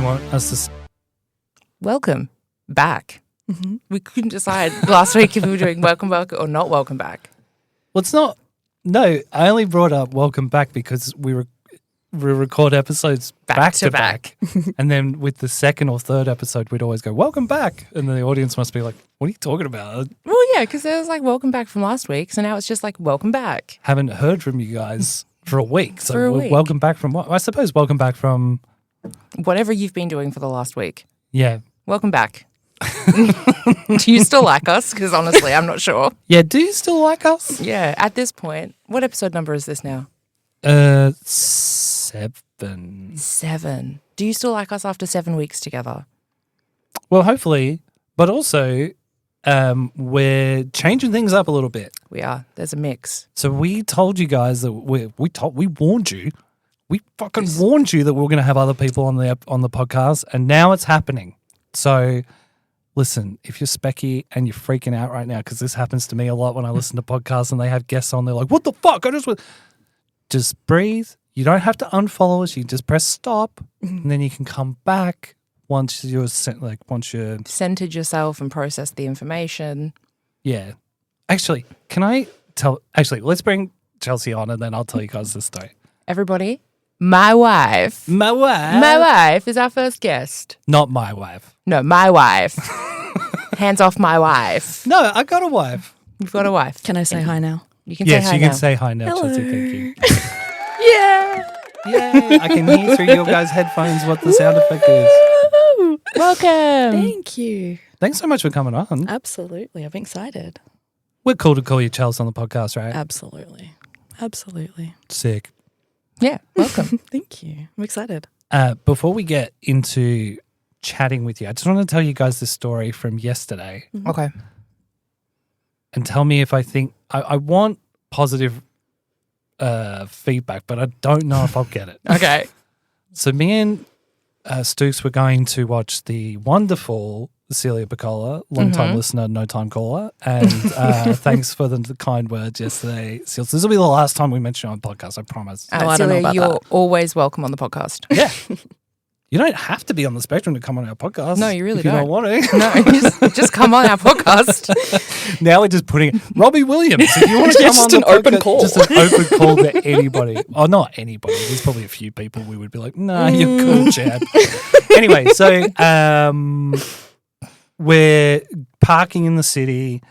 want us to... Welcome back. Mm-hmm. We couldn't decide last week if we were doing welcome back or not welcome back. Well, it's not... No, I only brought up welcome back because we record episodes back to back. And then with the second or third episode, we'd always go, welcome back. And the audience must be like, what are you talking about? Well, yeah, because there was like welcome back from last week. So now it's just like welcome back. Haven't heard from you guys for a week. So for a week. Welcome back from what? I suppose welcome back from... Whatever you've been doing for the last week. Yeah. Welcome back. Do you still like us? Because honestly, I'm not sure. Yeah, do you still like us? Yeah, at this point. What episode number is this now? 7. 7. Do you still like us after 7 weeks together? Well, hopefully, but also we're changing things up a little bit. We are. There's a mix. So we told you guys that we warned you. We fucking warned you that we were going to have other people on the podcast, and now it's happening. So listen, if you're specky and you're freaking out right now, because this happens to me a lot when I listen to podcasts and they have guests on, they're like, what the fuck? Just breathe. You don't have to unfollow us. You just press stop, and then you can come back once you're centered yourself and process the information. Yeah. Actually, let's bring Chelsea on, and then I'll tell you guys this story. Everybody, my wife is our first guest. Not my wife. No, my wife. Hands off my wife. No, I got a wife. You've got a wife. Can I say hi now? You can say hi now. Yes, you can say hi now, Hello. Chelsea. Thank you. Yeah. Yay. I can hear through your guys' headphones what the sound effect is. Welcome. Thank you. Thanks so much for coming on. Absolutely. I'm excited. We're cool to call you Chelsea on the podcast, right? Absolutely. Sick. Yeah, welcome. Thank you. I'm excited. Before we get into chatting with you, I just want to tell you guys this story from yesterday. Okay. And tell me if I think I want positive feedback, but I don't know if I'll get it. Okay. So me and Stooks were going to watch the wonderful Celia Piccola, long-time listener, no-time caller, and thanks for the kind words yesterday, Celia. This will be the last time we mention it on the podcast, I promise. I don't know Celia, about you're that. always welcome on the podcast. Yeah. You don't have to be on the spectrum to come on our podcast. No, you really if you don't want to. No, just come on our podcast. Now we're just putting Robbie Williams. If you want to come Just on an open podcast, call. Just an open call to anybody. Oh, not anybody. There's probably a few people we would be like, nah, you're cool, Chad. Anyway, so we're parking in the city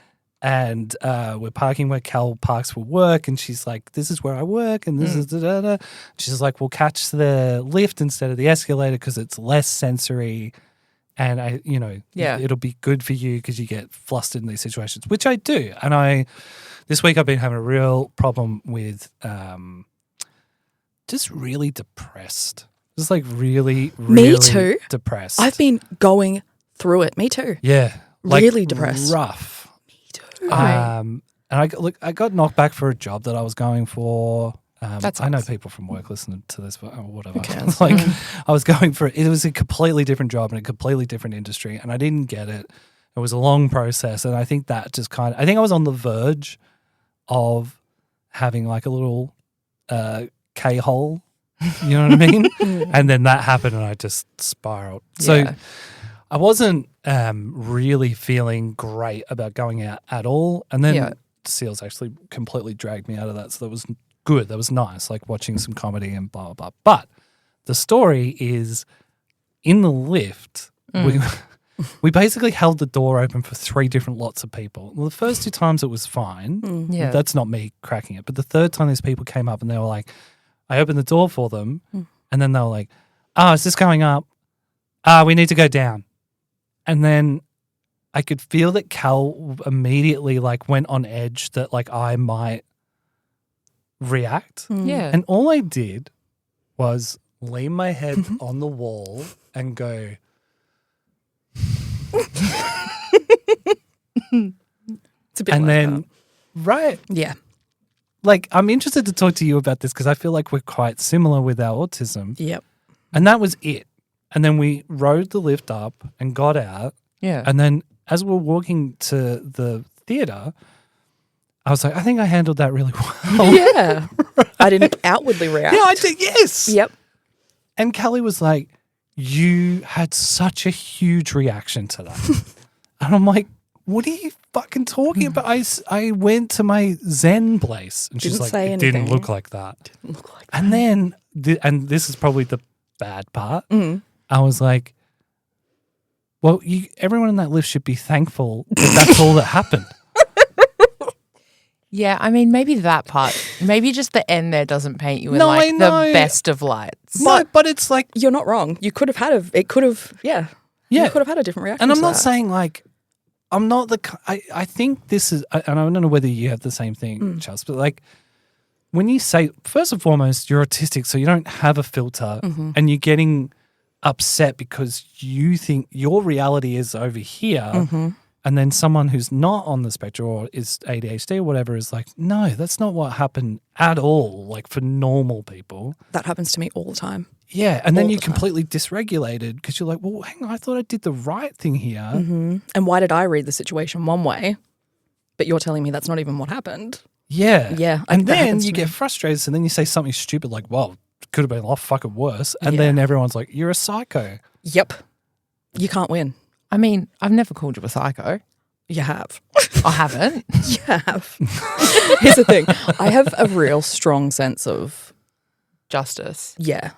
and we're parking where Cal parks for work, and she's like, this is where I work and this is da-da-da. She's like, we'll catch the lift instead of the escalator because it's less sensory and it'll be good for you because you get flustered in these situations, which I do. And this week I've been having a real problem with just really depressed. Just like really, really Me too. depressed. I've been going through it. Me too. Yeah. Like really depressed. Rough. Me too. And I got knocked back for a job that I was going for. I know people from work listening to this, but whatever. Like I was going for it was a completely different job in a completely different industry, and I didn't get it. It was a long process, and I think that just I think I was on the verge of having like a little K-hole. You know what I mean? And then that happened, and I just spiraled. So I wasn't really feeling great about going out at all. And then Seals actually completely dragged me out of that. So that was good. That was nice, like watching some comedy and blah, blah, blah. But the story is in the lift, we basically held the door open for 3 different lots of people. Well, the first 2 times it was fine. Yeah. That's not me cracking it. But the third time these people came up and they were like, I opened the door for them and then they were like, is this going up? We need to go down. And then I could feel that Cal immediately like went on edge that like I might react. Yeah. And all I did was lean my head on the wall and go. It's a bit and like then, that. right. Yeah. Like, I'm interested to talk to you about this because I feel like we're quite similar with our autism. Yep. And that was it. And then we rode the lift up and got out. Yeah. And then as we were walking to the theatre, I was like, I think I handled that really well. Yeah. I didn't outwardly react. Yeah, I did. Yes. Yep. And Callie was like, you had such a huge reaction to that. And I'm like, what are you fucking talking about? I went to my Zen place and she's Didn't like, say it didn't anything. look like that. Didn't look like And then, and this is probably the bad part, Mm. I was like, well, everyone in that lift should be thankful that that's all that happened. Yeah, I mean, maybe that part. Maybe just the end there doesn't paint you in No, I the know. best of lights. But it's like, You're not wrong. You could have had it could have, yeah. Yeah. You could have had a different reaction and I'm to not that. saying like, I'm not I think this is, and I don't know whether you have the same thing, Charles, but like when you say, first and foremost, you're autistic, so you don't have a filter and you're getting upset because you think your reality is over here and then someone who's not on the spectrum or is ADHD or whatever is like, no, that's not what happened at all, like for normal people. That happens to me all the time. Yeah, and then All you're the time. completely dysregulated because you're like, well, hang on, I thought I did the right thing here. And why did I read the situation one way, but you're telling me that's not even what happened? Yeah. Yeah, And that then happens you to get me. frustrated and then you say something stupid like, well, it could have been a lot fucking worse. And Yeah. then everyone's like, you're a psycho. Yep. You can't win. I mean, I've never called you a psycho. You have. I haven't. You have. Here's the thing. I have a real strong sense of, Justice. yeah.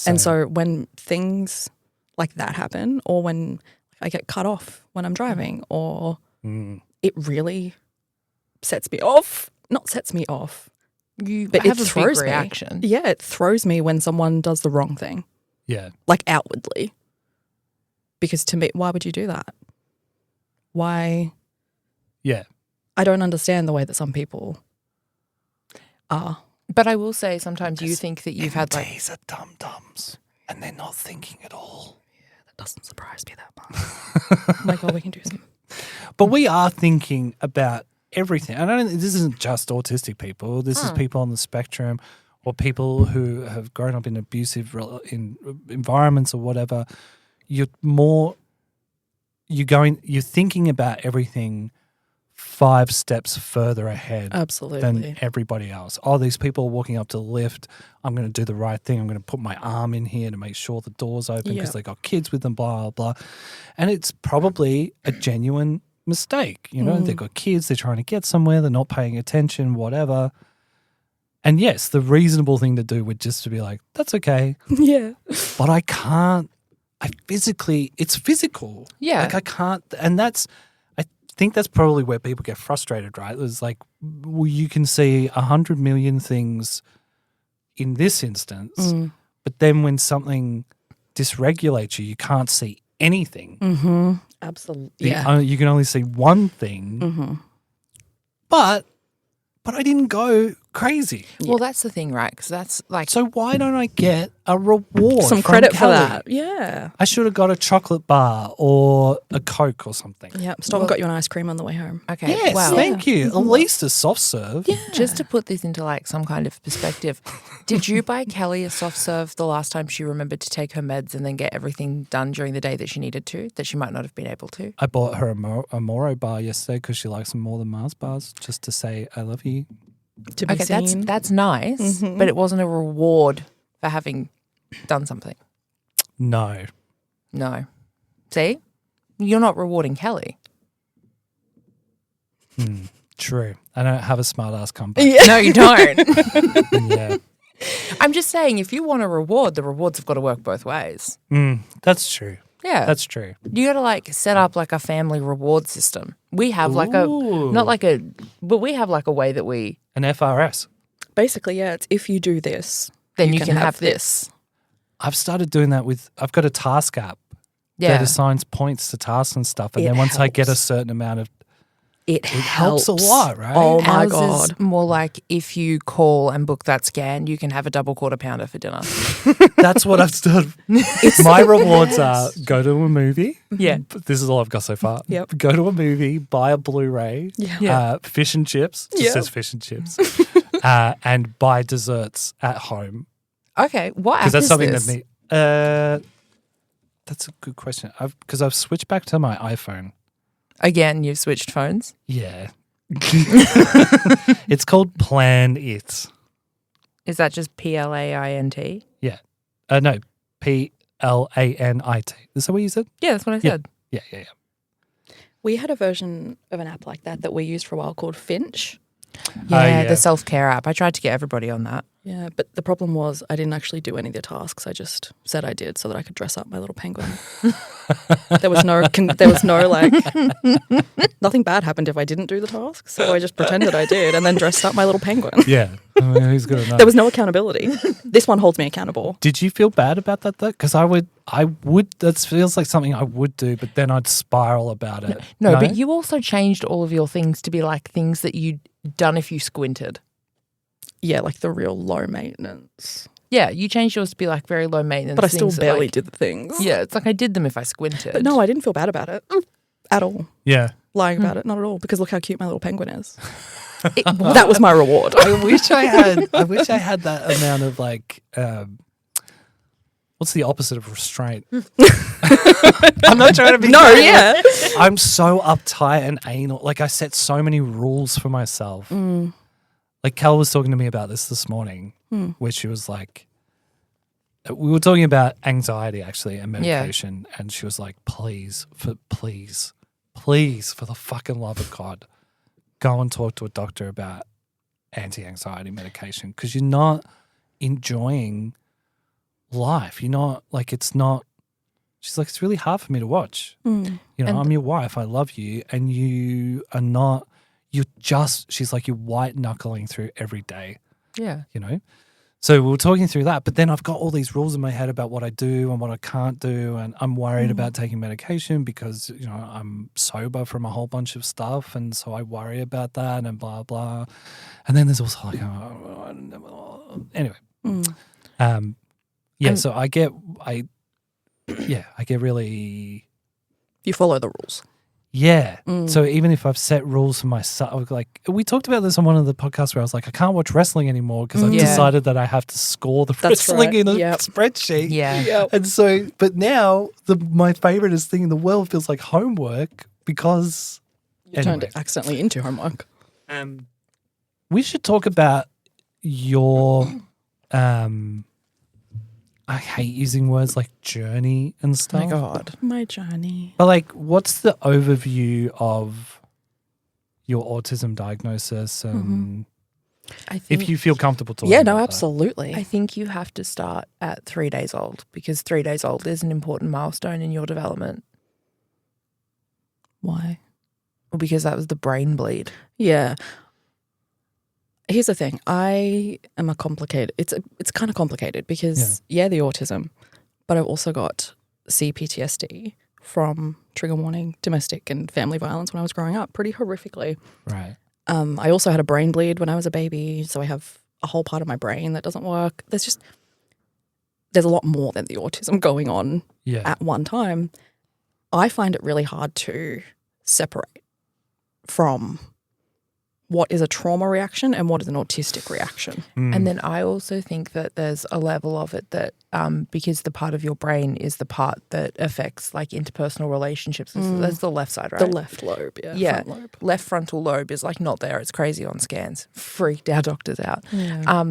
And so when things like that happen or when I get cut off when I'm driving or it really sets me off, not sets me off, You but have it a throws big me. reaction. Yeah, it throws me when someone does the wrong thing, yeah. like outwardly. Because to me, why would you do that? Why? Yeah. I don't understand the way that some people are. But I will say sometimes you think that you've had like MTs are dum-dums and they're not thinking at all. That doesn't surprise me that much. Oh my God, we can do some. But we are thinking about everything. And this isn't just autistic people. This is people on the spectrum or people who have grown up in abusive environments or whatever. You're thinking about everything 5 steps further ahead Absolutely. than everybody else. Oh, these people are walking up to the lift. I'm going to do the right thing. I'm going to put my arm in here to make sure the door's open because they got kids with them, blah, blah, blah. And it's probably a genuine mistake. You know, they've got kids. They're trying to get somewhere. They're not paying attention, whatever. And yes, the reasonable thing to do would just to be like, that's okay. Yeah. But I can't. It's physical. Yeah. Like I can't. And I think that's probably where people get frustrated, right? It's like, well, you can see 100 million things in this instance, but then when something dysregulates you, you can't see anything. Absolutely. You can only see one thing. But I didn't go crazy. Well, that's the thing, right? Because that's like So why don't I get a reward? Some from credit for Kelly? that. Yeah. I should have got a chocolate bar or a Coke or something. Yeah. Stop got you an ice cream on the way home. okay. Yes, well, thank you. At least a soft serve. Yeah. just to put this into like some kind of perspective, did you buy Kelly a soft serve the last time she remembered to take her meds and then get everything done during the day that she needed to, that she might not have been able to? I bought her a Moro bar yesterday because she likes them more than Mars bars, just to say I love you. To be Okay, seen. that's nice, but it wasn't a reward for having done something. No. No. See? You're not rewarding Kelly. True. I don't have a smart ass comeback. No, you don't. Yeah. I'm just saying, if you want a reward, the rewards have got to work both ways. That's true. Yeah. That's true. You got to like set up like a family reward system. We have like Ooh. but we have like a way that we, An FRS. Basically, yeah, it's if you do this, then you can have this. I've started doing that I've got a task app that Yeah. assigns points to tasks and stuff. And It then once I get a helps. certain amount of, It helps a lot, right? Oh my Ours God. is more like if you call and book that scan, you can have a double quarter pounder for dinner. that's what I've started. My rewards are go to a movie. Yeah. This is all I've got so far. Yep. Go to a movie, buy a Blu-ray, Yeah. fish and chips, just Yep. says fish and chips, and buy desserts at home. Okay, what app Because that's is something this? that that's a good question. Because I've switched back to my iPhone. Again, you've switched phones. Yeah. It's called Plan It. Is that just PLAINT? Yeah. No, Lanit. Is that what you said? Yeah, that's what I said. Yeah. We had a version of an app like that we used for a while called Finch. Yeah, the self-care app. I tried to get everybody on that. Yeah, but the problem was I didn't actually do any of the tasks. I just said I did so that I could dress up my little penguin. There was no like, nothing bad happened if I didn't do the tasks. So I just pretended I did and then dressed up my little penguin. Yeah. I mean, who's good enough? There was no accountability. This one holds me accountable. Did you feel bad about that though? Because I would, that feels like something I would do, but then I'd spiral about it. No, but you also changed all of your things to be like things that you'd done if you squinted. Yeah, like the real low maintenance. Yeah, you changed yours to be like very low maintenance. But I still barely did the things. Yeah, it's like I did them if I squinted. But no, I didn't feel bad about it at all. Yeah. Lying about it, not at all. Because look how cute my little penguin is. That was my reward. I wish I had that amount of like, what's the opposite of restraint? I'm not trying to be. No, yeah. I'm so uptight and anal. Like I set so many rules for myself. Like Cal was talking to me about this morning, where she was like, we were talking about anxiety actually and medication, and she was like, please, for the fucking love of God, go and talk to a doctor about anti-anxiety medication because you're not enjoying life. You're not like it's not. She's like, it's really hard for me to watch. You know, I'm your wife. I love you, and you are not. You're just. She's like, you're white knuckling through every day. Yeah, you know. So we were talking through that, but then I've got all these rules in my head about what I do and what I can't do, and I'm worried about taking medication because, you know, I'm sober from a whole bunch of stuff, and so I worry about that and blah, blah. And then there's also like, anyway. So I get really... You follow the rules. Yeah. So even if I've set rules for myself, like we talked about this on one of the podcasts where I was like, I can't watch wrestling anymore because I've decided that I have to score the wrestling in a spreadsheet. Yeah. Yep. And so, but now my favoriteest thing in the world feels like homework because you turned it accidentally into homework. We should talk about your, I hate using words like journey and stuff. Oh my God. My journey. But like, what's the overview of your autism diagnosis and I think, if you feel comfortable talking Yeah, no, about absolutely. I think you have to start at 3 days old because 3 days old is an important milestone in your development. Why? Well, because that was the brain bleed. Yeah. Here's the thing. I am it's kind of complicated because, the autism, but I've also got CPTSD from trigger warning, domestic and family violence when I was growing up pretty horrifically. Right. I also had a brain bleed when I was a baby, so I have a whole part of my brain that doesn't work. There's a lot more than the autism going on at one time. I find it really hard to separate from what is a trauma reaction and what is an autistic reaction. And then I also think that there's a level of it that because the part of your brain is the part that affects like interpersonal relationships. That's the left side, right? The left lobe, yeah. Front lobe. Left frontal lobe is like not there. It's crazy on scans. Freaked our doctors out. Yeah.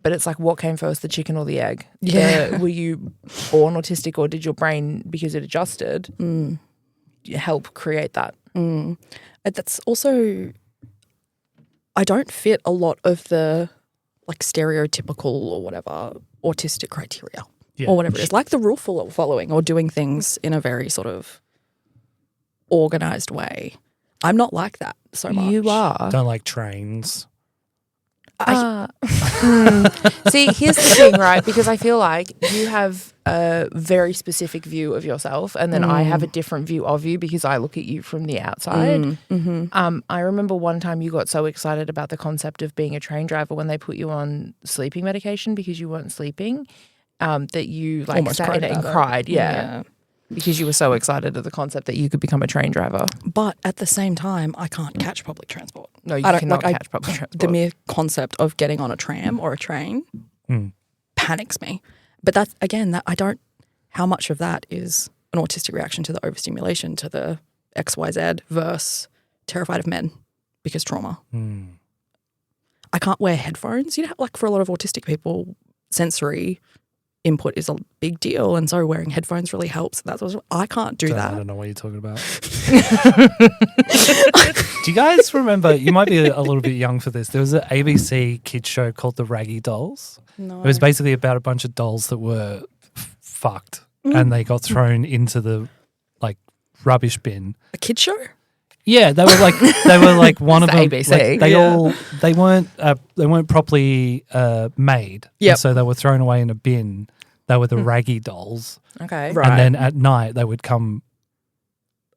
But it's like what came first, the chicken or the egg? Yeah. Were you born autistic or did your brain, because it adjusted, help create that? That's also... I don't fit a lot of the like stereotypical or whatever autistic criteria or whatever it is, like the rule following or doing things in a very sort of organized way. I'm not like that so much. You are. Don't like trains. See, here's the thing, right? Because I feel like you have a very specific view of yourself and then I have a different view of you because I look at you from the outside. I remember one time you got so excited about the concept of being a train driver when they put you on sleeping medication because you weren't sleeping, that you like almost sat in it and cried. Yeah. Because you were so excited at the concept that you could become a train driver. But at the same time, I can't catch public transport. No, you cannot catch public transport. The mere concept of getting on a tram or a train panics me. But that's, again, that I don't, how much of that is an autistic reaction to the overstimulation, to the XYZ versus terrified of men because trauma. I can't wear headphones. You know, like for a lot of autistic people, sensory input is a big deal, and so wearing headphones really helps. That's what I can't do that. I don't know what you're talking about. Do you guys remember? You might be a little bit young for this. There was an ABC kids show called The Raggy Dolls. No. It was basically about a bunch of dolls that were fucked, and they got thrown into the like rubbish bin. A kid show? Yeah, they were like one of them. ABC. Like, they weren't properly made. Yep. And so they were thrown away in a bin. They were the raggy dolls. Okay. Right. And then at night they would come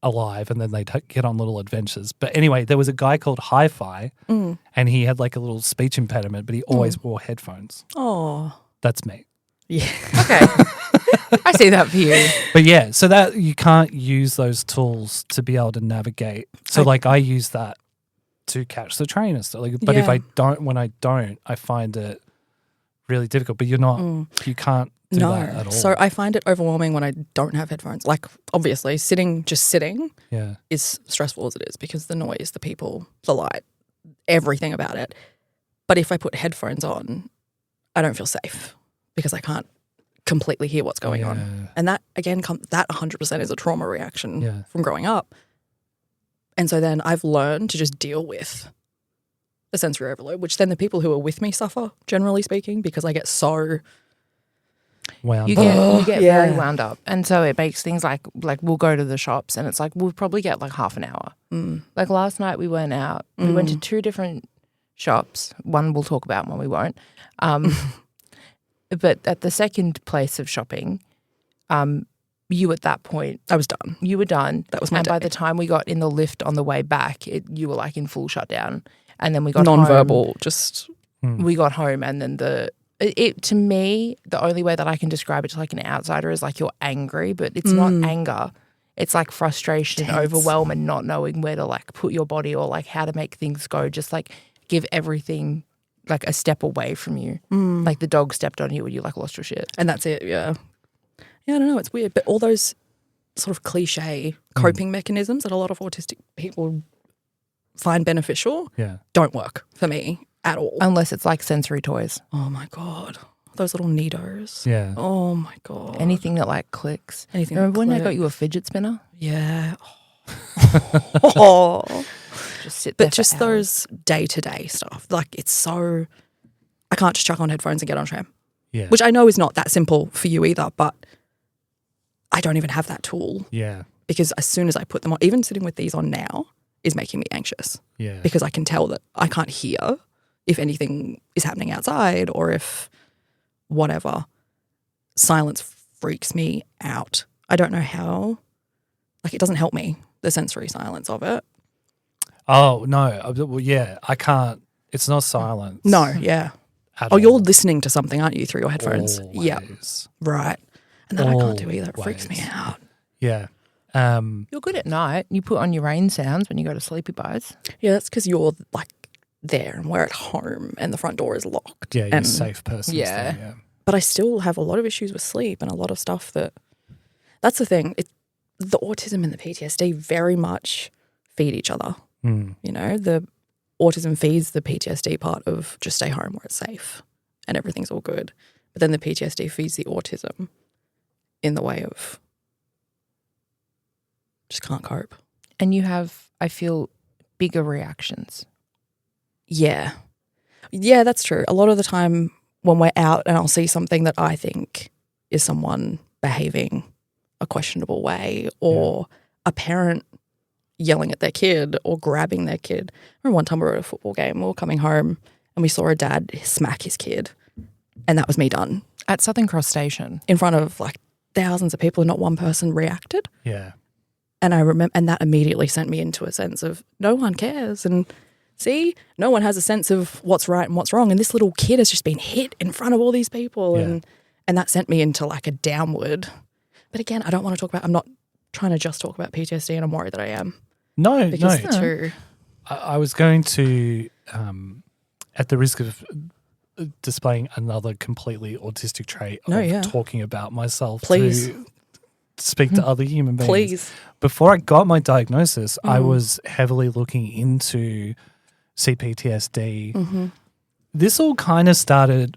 alive, and then they'd get on little adventures. But anyway, there was a guy called Hi-Fi, and he had like a little speech impediment, but he always wore headphones. Oh. That's me. Yeah. Okay. I see that for you. But yeah, so that you can't use those tools to be able to navigate. So like I use that to catch the train and stuff. But if I don't, I find it really difficult. But you're not, you can't do that at all. So I find it overwhelming when I don't have headphones. Like obviously sitting is stressful as it is because the noise, the people, the light, everything about it. But if I put headphones on, I don't feel safe because I can't completely hear what's going on. And that, again, that 100% is a trauma reaction from growing up. And so then I've learned to just deal with the sensory overload, which then the people who are with me suffer, generally speaking, because I get so wound you get very wound up. And so it makes things like we'll go to the shops and it's like we'll probably get like half an hour. Like last night we went out. We went to 2 different shops. One we'll talk about, one we won't. But at the second place of shopping, you at that point, I was done. You were done. That was my And day. by the time we got in the lift on the way back, you were like in full shutdown. And then we got non-verbal, home. just We got home, and then to me, the only way that I can describe it to like an outsider is like you're angry, but it's not anger. It's like frustration, Tense. overwhelm, and not knowing where to like put your body or like how to make things go. Just like give everything like a step away from you. Like the dog stepped on you and you like lost your shit. and that's it, yeah. Yeah, I don't know, it's weird. But all those sort of cliche coping mechanisms that a lot of autistic people find beneficial don't work for me at all. Unless it's like sensory toys. Oh my God. Those little neatos. Yeah. Oh my God. Anything that like clicks. Anything Remember that when I clicks. got you a fidget spinner? Yeah. Oh. Just sit there But just for hours. those day-to-day stuff. Like it's so, I can't just chuck on headphones and get on a tram. Yeah. Which I know is not that simple for you either, but I don't even have that tool. Yeah. Because as soon as I put them on, even sitting with these on now is making me anxious. Yeah. Because I can tell that I can't hear if anything is happening outside or if whatever. Silence freaks me out. I don't know how. Like it doesn't help me, the sensory silence of it. Oh, no. Well, yeah, I can't. It's not silence. No, yeah. at Oh, you're all. listening to something, aren't you, through your headphones? Yeah, Always. right. And that I can't do either. It freaks me Always. out. Yeah. You're good at night. You put on your rain sounds when you go to sleepy bites. Yeah, that's because you're like there and we're at home and the front door is locked. Yeah, you're a and, safe person. Yeah. Yeah. But I still have a lot of issues with sleep and a lot of stuff that's the thing. The autism and the PTSD very much feed each other. Mm. You know, the autism feeds the PTSD part of just stay home where it's safe and everything's all good. But then the PTSD feeds the autism in the way of just can't cope. And you have, I feel, bigger reactions. Yeah. Yeah, that's true. A lot of the time when we're out and I'll see something that I think is someone behaving a questionable way or a parent yelling at their kid or grabbing their kid. I remember one time we were at a football game, we were coming home and we saw a dad smack his kid and that was me done. At Southern Cross Station. In front of like thousands of people and not one person reacted. Yeah. And I remember, and that immediately sent me into a sense of no one cares. And see, no one has a sense of what's right and what's wrong. And this little kid has just been hit in front of all these people. Yeah. And that sent me into like a downward. But again, I don't want to talk about, I'm not trying to just talk about PTSD and I'm worried that I am. No, Because no. the two. I was going to, at the risk of displaying another completely autistic trait of talking about myself Please. to speak to other human beings. Please. Before I got my diagnosis, I was heavily looking into CPTSD. Mm-hmm. This all kind of started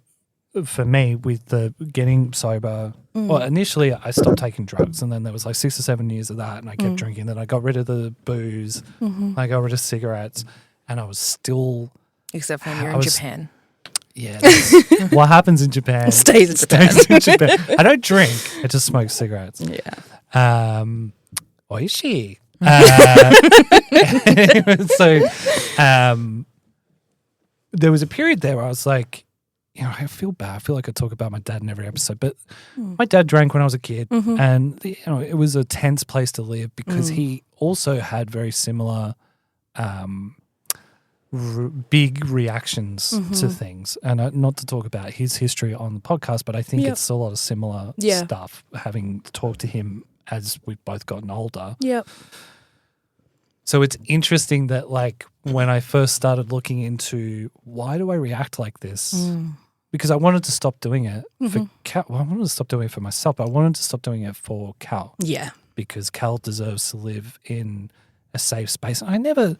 for me with the getting sober, well, initially I stopped taking drugs, and then there was like 6 or 7 years of that, and I kept drinking. Then I got rid of the booze, I got rid of cigarettes, and I was still. Except when you're in Japan. Yeah, what happens in Japan stays in Japan. I don't drink; I just smoke cigarettes. Yeah. Oishi. There was a period there where I was like, I feel bad. I feel like I talk about my dad in every episode, but my dad drank when I was a kid, and it was a tense place to live because he also had very similar big reactions to things. And not to talk about his history on the podcast, but I think it's a lot of similar stuff, having talked to him as we've both gotten older. Yep. So it's interesting that, like, when I first started looking into why do I react like this, because I wanted to stop doing it for Cal. Well, I wanted to stop doing it for myself, but I wanted to stop doing it for Cal. Yeah. Because Cal deserves to live in a safe space. I never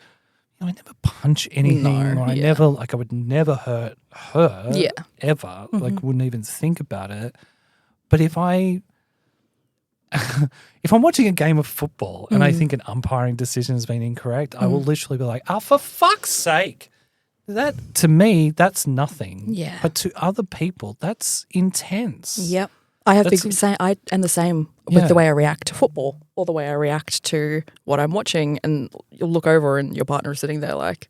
punch anything. Or I would never hurt her ever. Like, wouldn't even think about it. But if I'm watching a game of football and I think an umpiring decision has been incorrect, I will literally be like, "Oh, for fuck's sake!" That, to me, that's nothing. Yeah. But to other people, that's intense. Yep. I have the same with the way I react to football or the way I react to what I'm watching, and you'll look over and your partner is sitting there like,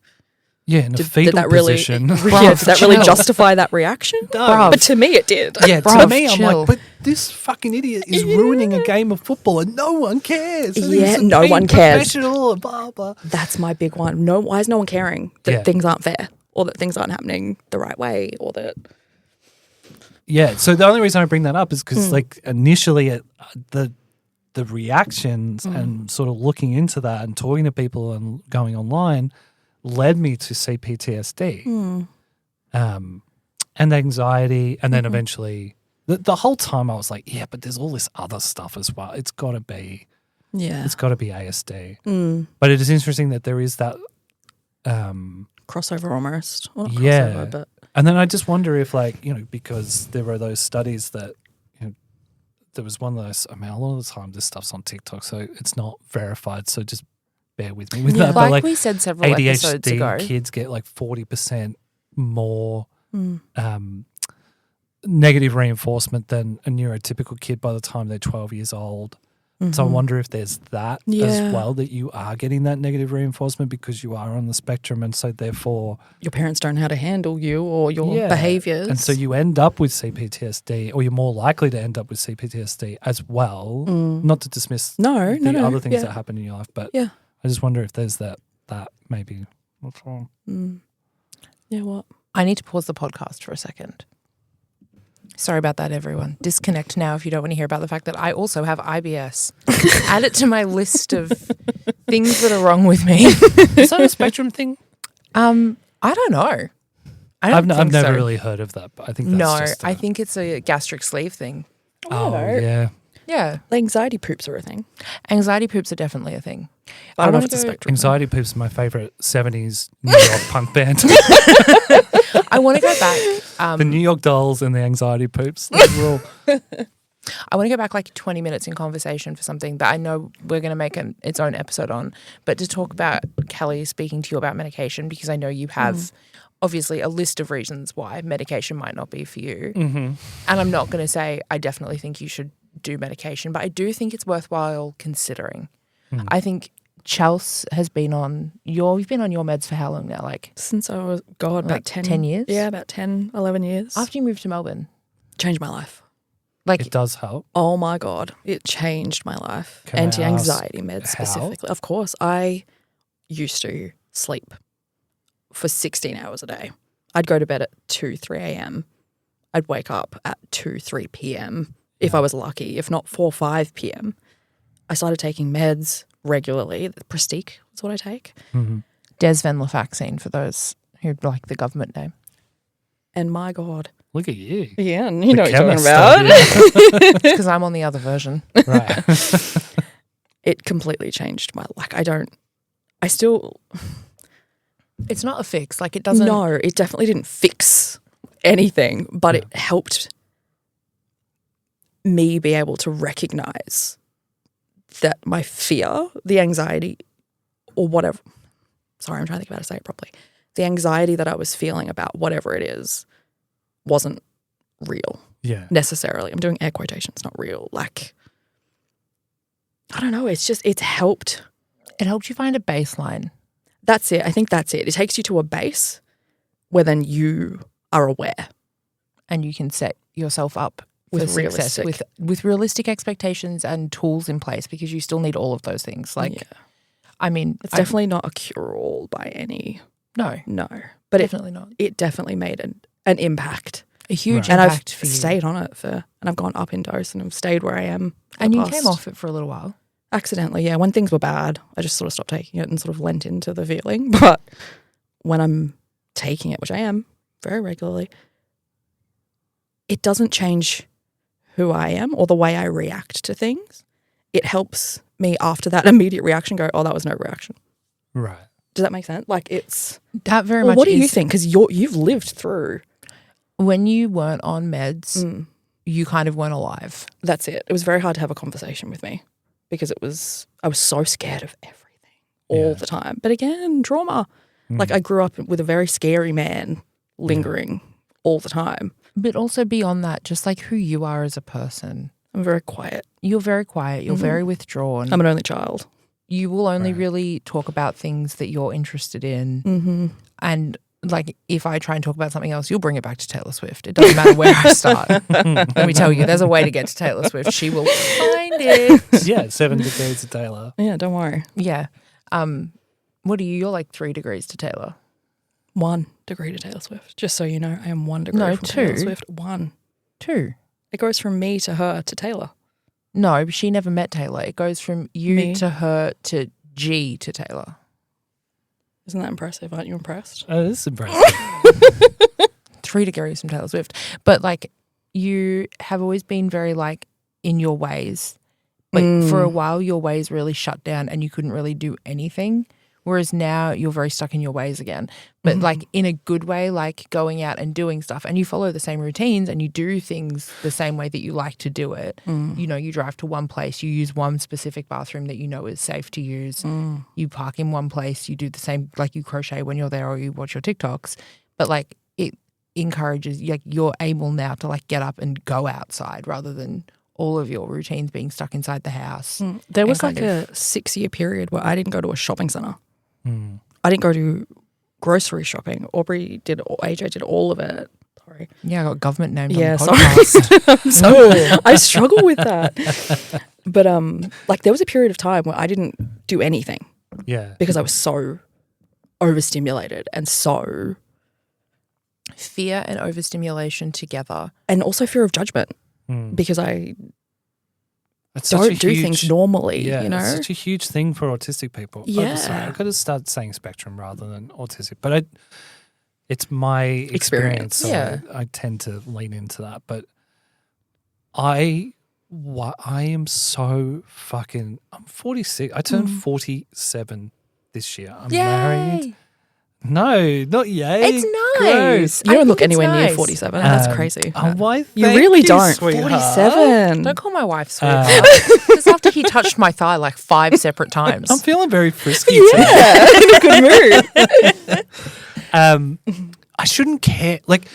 in a fetal position. Did that really justify that reaction? No. But to me it did. Yeah, to me I'm like, but this fucking idiot is ruining a game of football and no one cares. Yeah, no one cares. Professional, blah, blah. That's my big one. Why is no one caring that things aren't fair or that things aren't happening the right way or that... Yeah, so the only reason I bring that up is because, like, initially the reactions and sort of looking into that and talking to people and going online led me to CPTSD and anxiety, and then eventually the whole time I was like, yeah, but there's all this other stuff as well. It's got to be ASD. But it is interesting that there is that crossover almost. Well, not yeah, crossover, but... And then I just wonder if, like, because there were those studies that, there was one of those, a lot of the time this stuff's on TikTok, so it's not verified, so just bear with me with that. Like, but we said several episodes ago, ADHD kids get like 40% more negative reinforcement than a neurotypical kid by the time they're 12 years old. So I wonder if there's that as well, that you are getting that negative reinforcement because you are on the spectrum, and so therefore your parents don't know how to handle you or your behaviours. And so you end up with CPTSD, or you're more likely to end up with CPTSD as well. Not to dismiss the other things that happen in your life, but I just wonder if there's that maybe. What's wrong? Yeah, what? I need to pause the podcast for a second. Sorry about that, everyone. Disconnect now if you don't want to hear about the fact that I also have IBS. Add it to my list of things that are wrong with me. Is that a spectrum thing? I don't know. I've never really heard of that, but I think that's I think it's a gastric sleeve thing. Yeah. Yeah. Anxiety poops are a thing. Anxiety poops are definitely a thing. I don't know if it's a spectrum. Anxiety Poops is my favourite 70s New York punk band. I want to go back. The New York Dolls and the Anxiety Poops. I want to go back like 20 minutes in conversation for something that I know we're going to make its own episode on, but to talk about Kelly speaking to you about medication, because I know you have obviously a list of reasons why medication might not be for you. And I'm not going to say I definitely think you should do medication, but I do think it's worthwhile considering. I think Chelsea has been on you've been on your meds for how long now? Like since I was, about like 10 years? Yeah, about 10, 11 years. After you moved to Melbourne. Changed my life. Like, it does help. Oh my God. It changed my life. Anti-anxiety meds specifically. Of course. I used to sleep for 16 hours a day. I'd go to bed at 2, 3 a.m. I'd wake up at 2, 3 p.m. if I was lucky, if not 4, 5 p.m. I started taking meds regularly. Prestique is what I take. Desvenlafaxine for those who like the government name. And my God. Look at you. Yeah, you know what you're talking about. It's because I'm on the other version. Right. It completely changed my life. It's not a fix. Like, it doesn't. No, it definitely didn't fix anything, but it helped me be able to recognize that my fear, the anxiety, or whatever. Sorry, I'm trying to think about how to say it properly. The anxiety that I was feeling about whatever it is wasn't real. Yeah. Necessarily. I'm doing air quotations, not real. Like, I don't know. It's helped. It helped you find a baseline. That's it. I think that's it. It takes you to a base where then you are aware. And you can set yourself up With for success with realistic expectations and tools in place, because you still need all of those things. Like, I mean, it's definitely not a cure-all by any. No. But definitely not. It definitely made an impact. A huge and impact I've for you. stayed on it and I've gone up in dose and I've stayed where I am. And you came off it for a little while. Accidentally, yeah. When things were bad, I just sort of stopped taking it and sort of lent into the feeling. But when I'm taking it, which I am very regularly, it doesn't change who I am or the way I react to things. It helps me after that immediate reaction go, oh, that was no reaction. Right. Does that make sense? Like it's that very much. What do you think? Because you've lived through. When you weren't on meds, you kind of weren't alive. That's it. It was very hard to have a conversation with me because I was so scared of everything all the time. But again, trauma. Like I grew up with a very scary man lingering all the time. But also beyond that, just like who you are as a person. I'm very quiet. You're very quiet. You're very withdrawn. I'm an only child. You will only really talk about things that you're interested in. And like if I try and talk about something else, you'll bring it back to Taylor Swift. It doesn't matter where I start. Let me tell you, there's a way to get to Taylor Swift. She will find it. Yeah, 7 degrees of Taylor. Yeah, don't worry. Yeah. What are you? You're like 3 degrees to Taylor. 1 degree to Taylor Swift. Just so you know, I am 1 degree from 2. Taylor Swift. 1. 2. It goes from me to her to Taylor. No, she never met Taylor. It goes from you to her to G to Taylor. Isn't that impressive? Aren't you impressed? Oh, this is impressive. 3 degrees from Taylor Swift. But like you have always been very like in your ways. Like for a while your ways really shut down and you couldn't really do anything. Whereas now you're very stuck in your ways again. But like in a good way, like going out and doing stuff and you follow the same routines and you do things the same way that you like to do it. You know, you drive to one place, you use one specific bathroom that you know is safe to use. You park in one place, you do the same, like you crochet when you're there or you watch your TikToks. But like it encourages, like you're able now to like get up and go outside rather than all of your routines being stuck inside the house. There was like a 6-year period where I didn't go to a shopping centre. I didn't go to grocery shopping. AJ did all of it. Sorry. Yeah, I got government named on the podcast. Sorry. I struggle with that. But like there was a period of time where I didn't do anything. Yeah. Because I was so overstimulated and so fear and overstimulation together. And also fear of judgment. Because I It's don't do things normally, yeah, you know? It's such a huge thing for autistic people. Yeah. Sorry, I've got to start saying spectrum rather than autistic. But it's my experience. So I tend to lean into that. But I am so fucking... I'm 46. I turned 47 this year. I'm married. No, not yay. It's nice. Gross. You don't look anywhere near 47. That's crazy. Why? You really don't. Sweetheart. 47. Don't call my wife sweet. Just after he touched my thigh like 5 separate times. I'm feeling very frisky today. Yeah, in a good mood. I shouldn't care. Like,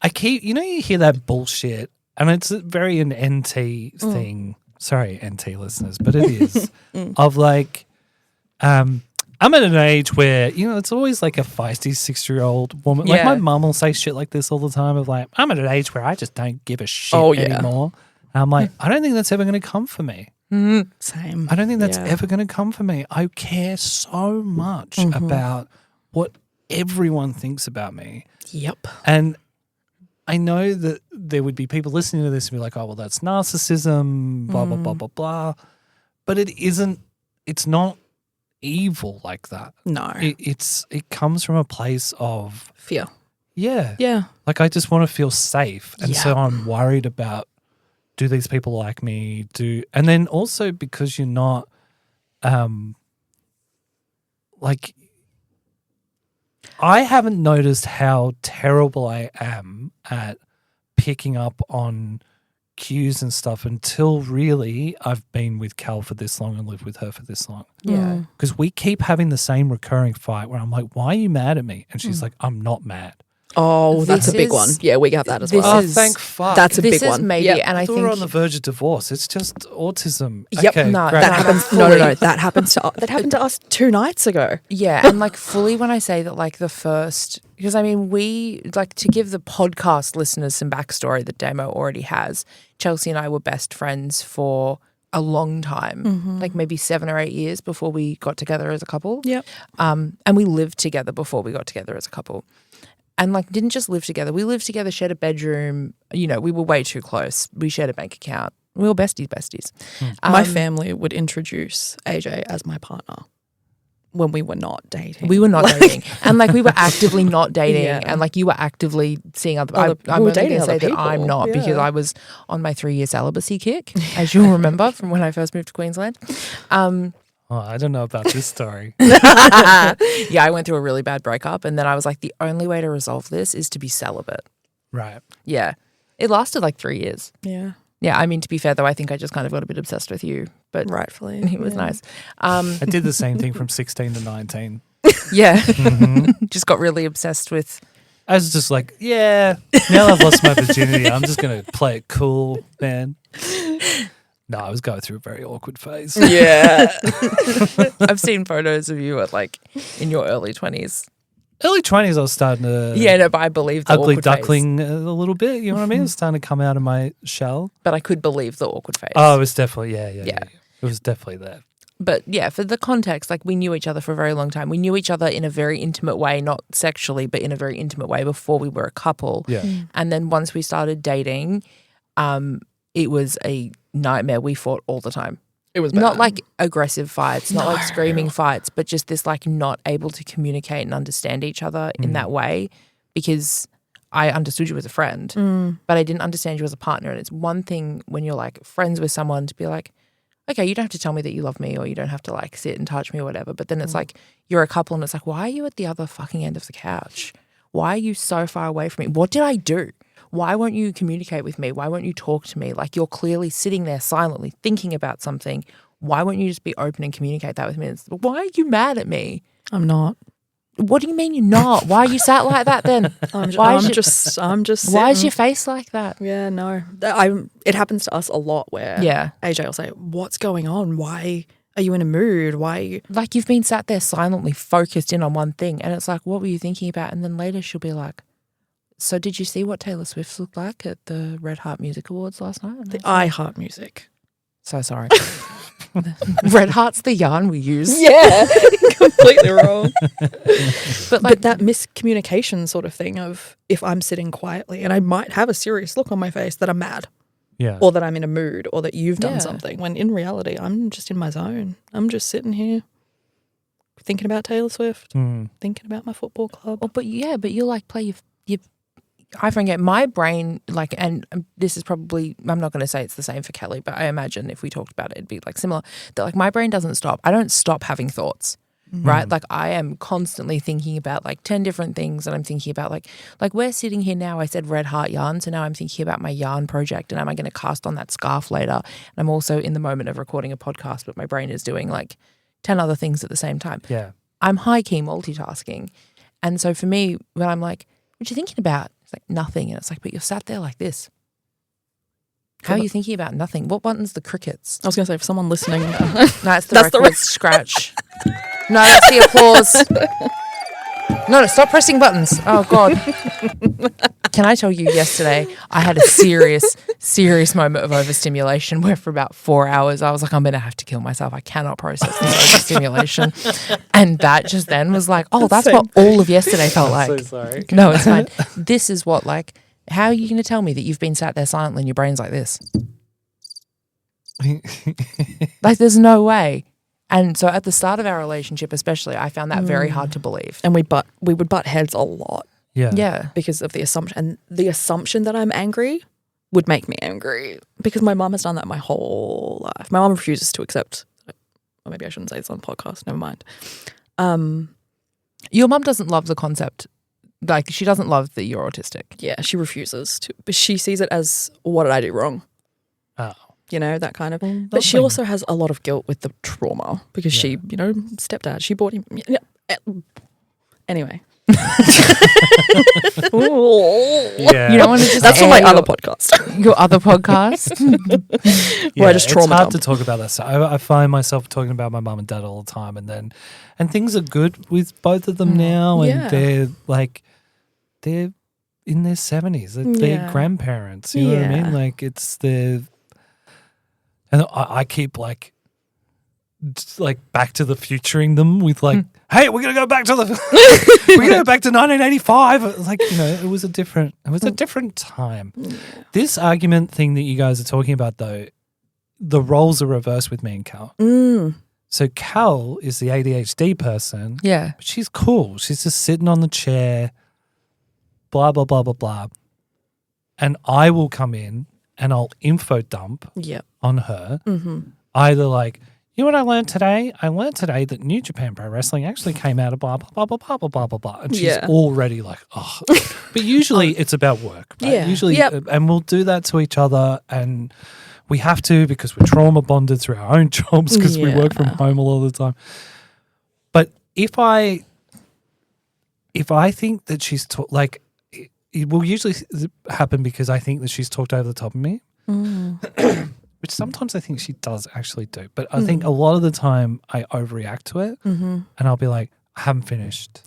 I keep, you hear that bullshit, and it's a very an NT thing. Sorry, NT listeners, but it is of like, I'm at an age where, it's always like a feisty 6-year-old woman. Like my mum will say shit like this all the time of like, I'm at an age where I just don't give a shit anymore. And I'm like, I don't think that's ever going to come for me. Same. I don't think that's ever going to come for me. I care so much about what everyone thinks about me. Yep. And I know that there would be people listening to this and be like, oh, well, that's narcissism, blah, blah, blah, blah, blah. But it's not evil like that. No. It comes from a place of fear. Yeah. Yeah. Like I just want to feel safe. And so I'm worried about, do these people like me? And then also because you're not like I haven't noticed how terrible I am at picking up on cues and stuff until really I've been with Cal for this long and lived with her for this long. Yeah. Because we keep having the same recurring fight where I'm like, why are you mad at me? And she's like, I'm not mad. Oh, that's a big one. Yeah, we have that as well. Oh, thank fuck. That's a big one. This is maybe, Yep. and I I thought we think we're on the verge of divorce. It's just autism. Yep. Okay, No, great. That happens. No. That happened to us 2 nights ago. yeah, and like fully when I say that, like the first, because I mean, we like to give the podcast listeners some backstory that Damo already has. Chelsea and I were best friends for a long time, like maybe 7 or 8 years before we got together as a couple. Yep. And we lived together before we got together as a couple. And like didn't just live together. We lived together, shared a bedroom. You know, we were way too close. We shared a bank account. We were besties. My family would introduce AJ as my partner when we were not dating. We were not dating. And like we were actively not dating. Yeah. And like you were actively seeing other Other- I'm we were only going dating to say other that I'm people. not because Yeah. I was on my 3-year celibacy kick, as you'll remember from when I first moved to Queensland. Oh, I don't know about this story. Yeah, I went through a really bad breakup and then I was like, the only way to resolve this is to be celibate. Right. Yeah. It lasted like 3 years. Yeah, Yeah, I mean, to be fair, though, I think I just kind of got a bit obsessed with you, but rightfully. it was nice. I did the same thing from 16 to 19. Yeah. Just got really obsessed with. I was just like, yeah, now I've lost my virginity, I'm just going to play it cool, man. No, I was going through a very awkward phase. Yeah. I've seen photos of you at like in your early 20s. Early 20s, I was starting to Yeah, no, but I believe the ugly awkward phase. duckling a little bit. You know what I mean? I was starting to come out of my shell. But I could believe the awkward phase. Oh, it was definitely, yeah. Yeah. It was definitely there. But yeah, for the context, like we knew each other for a very long time. We knew each other in a very intimate way, not sexually, but in a very intimate way before we were a couple. Yeah. And then once we started dating, it was a nightmare. We fought all the time. It was bad. Not like aggressive fights, not like screaming fights, but just this like not able to communicate and understand each other in that way because I understood you as a friend, but I didn't understand you as a partner. And it's one thing when you're like friends with someone to be like, okay, you don't have to tell me that you love me or you don't have to like sit and touch me or whatever. But then it's like you're a couple and it's like, why are you at the other fucking end of the couch? Why are you so far away from me? What did I do? Why won't you communicate with me? Why won't you talk to me? Like you're clearly sitting there silently thinking about something. Why won't you just be open and communicate that with me? It's, why are you mad at me? I'm not. What do you mean you're not? Why are you sat like that then? I'm Why just Why is sitting. your face like that? Yeah, no. It happens to us a lot where Yeah. AJ will say, what's going on? Why are you in a mood? Why are you... Like you've been sat there silently focused in on one thing and it's like, what were you thinking about? And then later she'll be like, so did you see what Taylor Swift looked like at the Red Heart Music Awards last night? The I Heart Music. So sorry. Red Heart's the yarn we use. Yeah, completely wrong. But like But that miscommunication sort of thing of if I'm sitting quietly and I might have a serious look on my face that I'm mad Yeah. or that I'm in a mood or that you've done Yeah. something, when in reality I'm just in my zone. I'm just sitting here thinking about Taylor Swift, thinking about my football club. but you like play your iPhone game. My brain, like, and this is probably, I'm not going to say it's the same for Kelly, but I imagine if we talked about it, it'd be like similar. That like my brain doesn't stop. I don't stop having thoughts, right? Like I am constantly thinking about like 10 different things that I'm thinking about. Like we're sitting here now, I said Red Heart yarn. So now I'm thinking about my yarn project and am I going to cast on that scarf later? And I'm also in the moment of recording a podcast, but my brain is doing like 10 other things at the same time. Yeah. I'm high key multitasking. And so for me, when I'm like, what you thinking about? It's like nothing. And it's like, but you're sat there like this. How are you thinking about nothing? What button's the crickets? I was going to say, for someone listening, No, it's the That's the record re- scratch. No, that's the applause. No, stop pressing buttons. Oh, God. Can I tell you, yesterday I had a serious moment of overstimulation where for about 4 hours I was like, I'm going to have to kill myself. I cannot process this overstimulation. And that just then was like, oh, that's what all of yesterday felt like. So sorry. No, it's fine. This is what, like, how are you going to tell me that you've been sat there silently and your brain's like this? Like, there's no way. And so at the start of our relationship especially, I found that very hard to believe. and we would butt heads a lot Yeah. Yeah. because of the assumption. And the assumption that I'm angry would make me angry because my mum has done that my whole life. My mum refuses to accept, or maybe I shouldn't say this on podcast, never mind. Your mum doesn't love the concept. Like, she doesn't love that you're autistic. Yeah, she refuses to. But she sees it as, what did I do wrong? Oh. You know, that kind of. But she also has a lot of guilt with the trauma because she, you know, stepdad, she bought him. Anyway. Yeah. You don't want to just That's for my other podcast. Your other podcast? Where I just trauma It's hard dump. to talk about that. So I find myself talking about my mum and dad all the time, and things are good with both of them now, and they're in their 70s. They're grandparents. You know what I mean? Like, it's their. And I keep like back to the futuring them with like, hey, we're gonna go back to we're gonna go back to 1985. Like, you know, it was a different time. This argument thing that you guys are talking about, though, the roles are reversed with me and Cal. So Cal is the ADHD person. Yeah. But she's cool. She's just sitting on the chair, blah, blah, blah, blah, blah. And I will come in and I'll info dump on her. Either like, you know what I learned today? I learned today that New Japan Pro Wrestling actually came out of blah, blah, blah, blah, blah, blah, blah, blah. And she's already like, oh. But usually it's about work, right? Yeah. Usually, and we'll do that to each other, and we have to because we're trauma bonded through our own jobs because we work from home a lot of the time. But if I think that she's like, it will usually happen because I think that she's talked over the top of me, which sometimes I think she does actually do. But I think a lot of the time I overreact to it, and I'll be like, I haven't finished.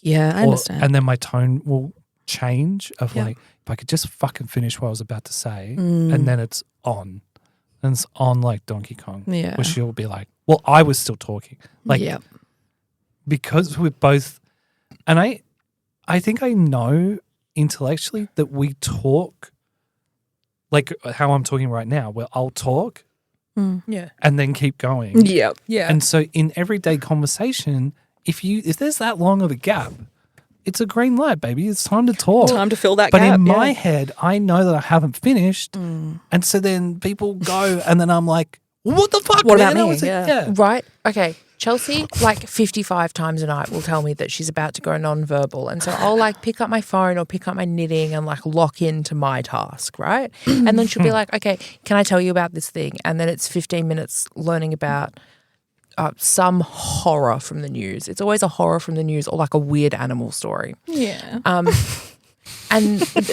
Yeah, I understand. And then my tone will change of like, if I could just fucking finish what I was about to say, and then it's on. And it's on like Donkey Kong, where she'll be like, well, I was still talking. Like, because we're both, and I think I know intellectually that we talk like how I'm talking right now, where I'll talk and then keep going. Yeah. And so in everyday conversation, if there's that long of a gap, it's a green light, baby. It's time to talk. Time to fill that but gap. But in my head, I know that I haven't finished. And so then people go and then I'm like, what the fuck? What about man? me? Yeah. Right. Okay. Chelsea, like 55 times a night, will tell me that she's about to go non-verbal. And so I'll like pick up my phone or pick up my knitting and like lock into my task, right? And then she'll be like, okay, can I tell you about this thing? And then it's 15 minutes learning about some horror from the news. It's always a horror from the news or like a weird animal story. Yeah. But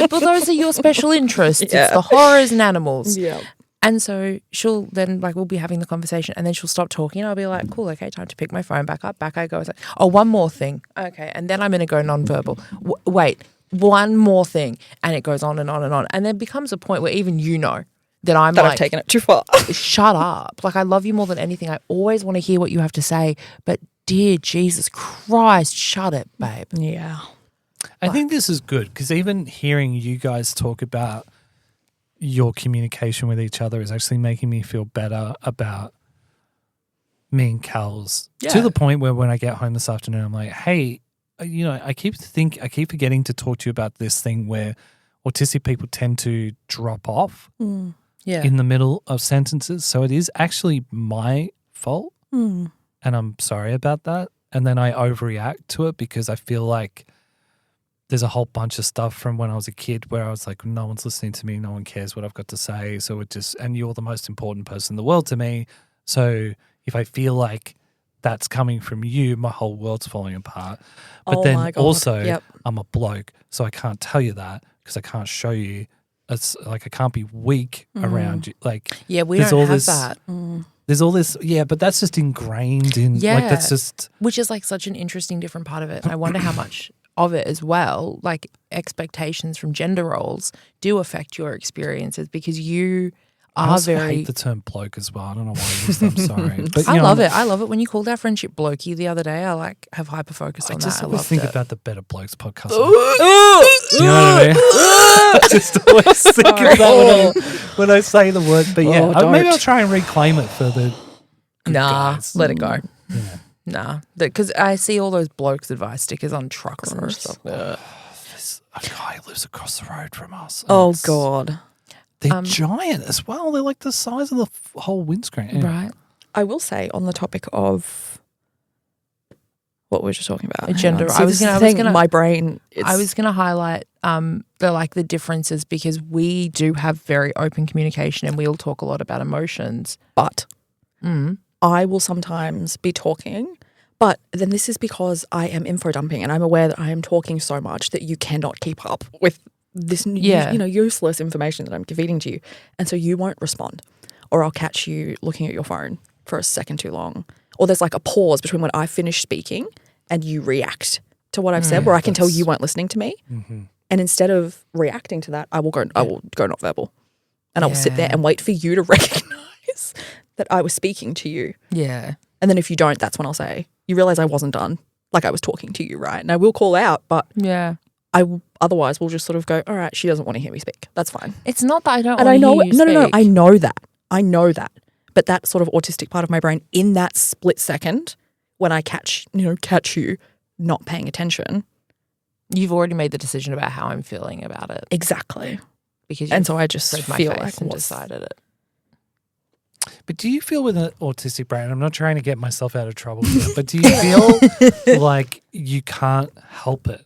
those are your special interests. It's the horrors and animals. Yeah. And so she'll then, like, we'll be having the conversation and then she'll stop talking. I'll be like, cool, okay, time to pick my phone back up. Back I go. It's like, oh, one more thing. Okay. And then I'm going to go nonverbal. Wait, one more thing. And it goes on and on and on. And there becomes a point where even you know that I'm I've taken it too far. Shut up. Like, I love you more than anything. I always want to hear what you have to say. But dear Jesus Christ, shut it, babe. Yeah. I think this is good because even hearing you guys talk about your communication with each other is actually making me feel better about me and Cal's to the point where when I get home this afternoon, I'm like, hey, you know, I keep forgetting to talk to you about this thing where autistic people tend to drop off in the middle of sentences. So it is actually my fault and I'm sorry about that. And then I overreact to it because I feel like there's a whole bunch of stuff from when I was a kid where I was like, no one's listening to me. No one cares what I've got to say. So and you're the most important person in the world to me. So if I feel like that's coming from you, my whole world's falling apart. But then also I'm a bloke. So I can't tell you that because I can't show you. It's like I can't be weak around you. Like, we don't have that. There's all this, but that's just ingrained in, like that's just. Which is like such an interesting different part of it. I wonder how much of it as well, like expectations from gender roles do affect your experiences because you are I hate the term bloke as well. I don't know why I use that. I'm sorry. But, I love it. I love it. When you called our friendship blokey the other day, I like have hyper focused on that. I just always always think about the Better Blokes podcast. You know what I mean? I just always think of that when I say the word. But maybe I'll try and reclaim it for the good guys. Let it go. Yeah. Nah, because I see all those blokes' advice stickers on trucks and stuff. There's a guy who lives across the road from us. Oh, God. They're giant as well. They're like the size of the whole windscreen. Right. I will say on the topic of What were we just talking about? Gender. My brain. I was going to highlight the differences because we do have very open communication and we all talk a lot about emotions. But I will sometimes be talking, but then this is because I am info dumping and I'm aware that I am talking so much that you cannot keep up with this useless information that I'm feeding to you. And so you won't respond, or I'll catch you looking at your phone for a second too long. Or there's like a pause between when I finish speaking and you react to what I've said, where I can tell you weren't listening to me. Mm-hmm. And instead of reacting to that, I will go not verbal. And I will sit there and wait for you to recognize that I was speaking to you. Yeah. And then if you don't, that's when I'll say, you realize I wasn't done. Like I was talking to you, right? And I will call out, but otherwise we'll just sort of go, all right, she doesn't want to hear me speak. That's fine. It's not that I don't want to hear you speak. No, I know that. I know that. But that sort of autistic part of my brain, in that split second, when I catch you not paying attention. You've already made the decision about how I'm feeling about it. Exactly. And so I just feel like and decided it. But do you feel with an autistic brain, I'm not trying to get myself out of trouble here, but do you feel like you can't help it?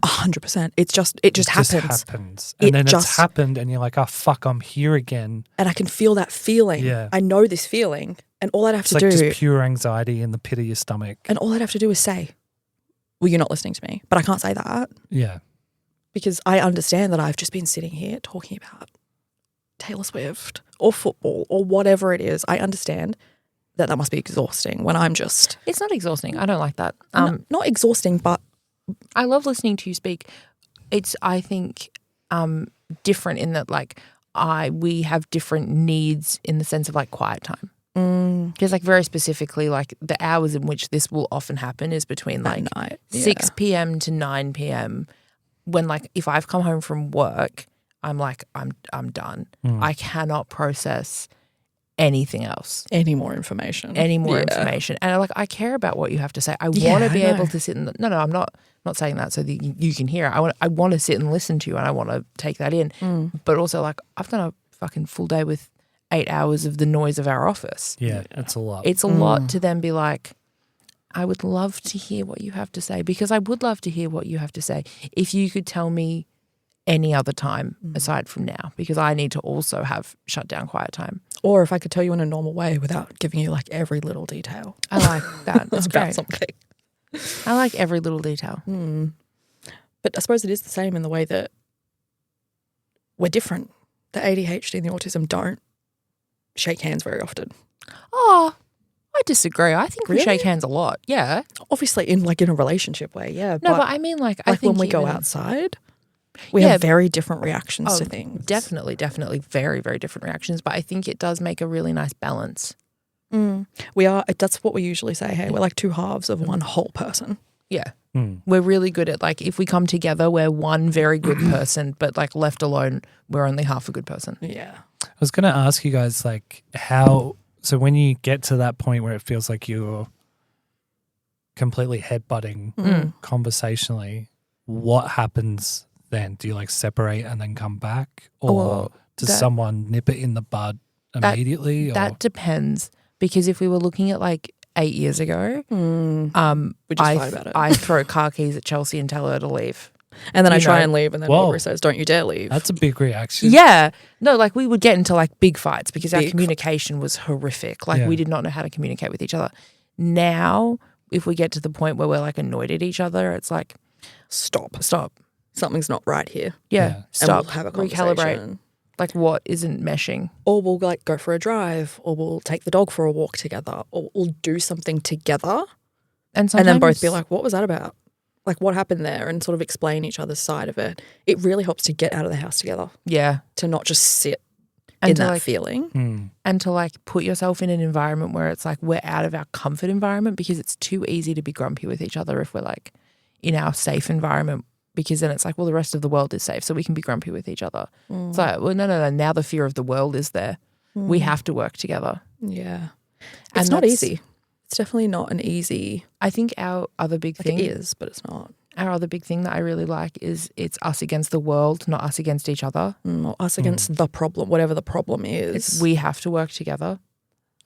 100%. It just happens. And then it's happened and you're like, oh, fuck, I'm here again. And I can feel that feeling. Yeah. I know this feeling. And all I'd have to do. It's like just pure anxiety in the pit of your stomach. And all I'd have to do is say, well, you're not listening to me. But I can't say that. Yeah. Because I understand that I've just been sitting here talking about Taylor Swift or football or whatever it is. I understand that must be exhausting when I'm just. It's not exhausting. I don't like that. Not exhausting, but. I love listening to you speak. It's, I think, different in that, like, we have different needs in the sense of, like, quiet time. Because, like, very specifically, like, the hours in which this will often happen is between, like, 6 p.m. to 9 p.m. When, like, if I've come home from work, I'm like, I'm done. I cannot process anything else. Any more information. And I care about what you have to say. I want to be able to sit and I'm not saying that so that you can hear it. I want to sit and listen to you and I want to take that in. But also, like, I've done a fucking full day with 8 hours of the noise of our office. Yeah, it's a lot. It's a lot to then be like, I would love to hear what you have to say, because I would love to hear what you have to say. If you could tell me any other time aside from now, because I need to also have shut down quiet time. Or if I could tell you in a normal way without giving you like every little detail. I like that. That's about great. Something. I like every little detail. But I suppose it is the same in the way that we're different. The ADHD and the autism don't shake hands very often. Oh, I disagree. I think we shake hands a lot. Yeah. Obviously in a relationship way, yeah. No, but I mean I think when we go outside, we have very different reactions to things. Definitely very, very different reactions. But I think it does make a really nice balance. That's what we usually say, hey, we're like two halves of one whole person. Yeah. We're really good at, like, if we come together, we're one very good person, but like left alone, we're only half a good person. Yeah. I was going to ask you guys, like, so when you get to that point where it feels like you're completely headbutting conversationally, what happens then? Do you like separate and then come back? Or does someone nip it in the bud immediately? That depends, because if we were looking at like 8 years ago, we just fight about it. I throw car keys at Chelsea and tell her to leave. And then I try and leave, and then Aubrey says, don't you dare leave. That's a big reaction. Yeah. No, like we would get into like big fights because our communication was horrific. Like we did not know how to communicate with each other. Now, if we get to the point where we're like annoyed at each other, it's like, stop. Something's not right here. Yeah. Stop. And we'll have a conversation. Recalibrate. Like, what isn't meshing? Or we'll like go for a drive, or we'll take the dog for a walk together, or we'll do something together. And then both be like, what was that about? Like, what happened there? And sort of explain each other's side of it. It really helps to get out of the house together. Yeah. To not just sit in that feeling. And to like put yourself in an environment where it's like we're out of our comfort environment, because it's too easy to be grumpy with each other if we're like in our safe environment, because then it's like, well, the rest of the world is safe, so we can be grumpy with each other. It's like, well, no. Now the fear of the world is there. We have to work together. Yeah. It's not easy. It's definitely not an easy. I think our other big thing it is, but it's not. Our other big thing that I really like is it's us against the world, not us against each other. Or us against the problem, whatever the problem is. We have to work together.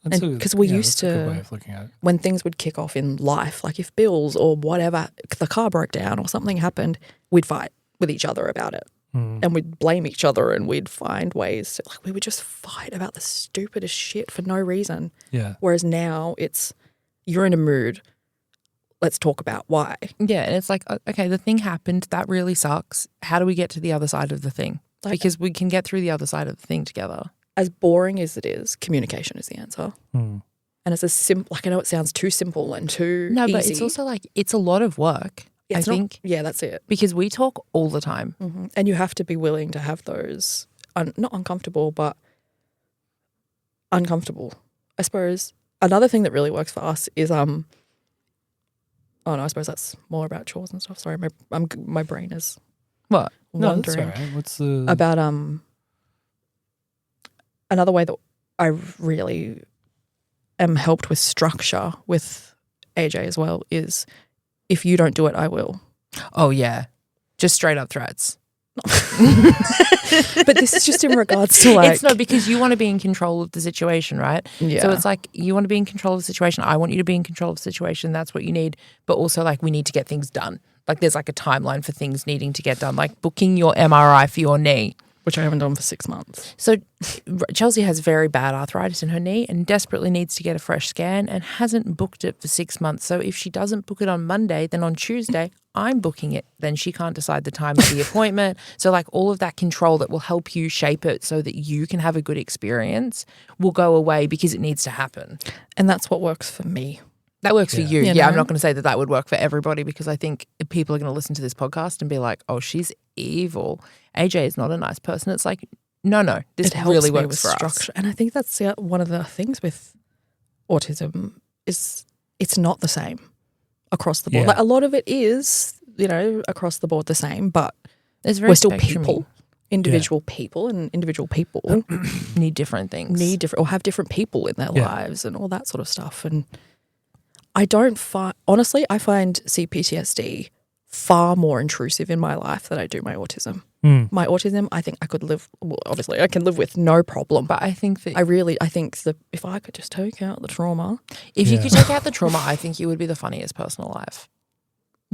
Because we used that's a good way to, of looking at it. when things would kick off in life, like if bills or whatever, the car broke down or something happened, we'd fight with each other about it. And we'd blame each other and we'd find ways to, like, we would just fight about the stupidest shit for no reason. Yeah. Whereas now it's, you're in a mood, let's talk about why. Yeah, and it's like, okay, the thing happened, that really sucks. How do we get to the other side of the thing? Because we can get through the other side of the thing together. As boring as it is, communication is the answer. And it's as simple, like I know it sounds too simple and too easy. But it's also like, it's a lot of work. I think. Yeah, that's it. Because we talk all the time. And you have to be willing to have those, not uncomfortable, but uncomfortable. I suppose another thing that really works for us is, oh no, I suppose that's more about chores and stuff. Sorry, my brain is What? wondering No, that's all right. What's the... about another way that I really am helped with structure with AJ as well is, if you don't do it, I will. Oh, yeah. Just straight up threats. But this is just in regards to like... It's not, because you want to be in control of the situation, right? Yeah. So it's like, you want to be in control of the situation. I want you to be in control of the situation. That's what you need. But also like, we need to get things done. Like there's like a timeline for things needing to get done, like booking your MRI for your knee. Which I haven't done for 6 months. So Chelsea has very bad arthritis in her knee and desperately needs to get a fresh scan and hasn't booked it for 6 months. So if she doesn't book it on Monday, then on Tuesday, I'm booking it. Then she can't decide the time of the appointment. So like all of that control that will help you shape it so that you can have a good experience will go away because it needs to happen. And that's what works for me. That works for you. You Yeah, I'm know? not going to say that that would work for everybody, because I think people are going to listen to this podcast and be like, oh, she's evil. AJ is not a nice person. It's like, no, this really works for us. And I think that's one of the things with autism is it's not the same across the board. Yeah. Like a lot of it is, across the board the same, but It's very we're still spectrum-y. people, individual people, and individual people Need different things. need different, or have different people in their lives and all that sort of stuff. And I don't find, honestly, I find CPTSD far more intrusive in my life than I do my autism. My autism, I think I could live, well, obviously I can live with no problem. But I think that I think that if I could just take out the trauma. if you could take out the trauma, I think you would be the funniest person alive.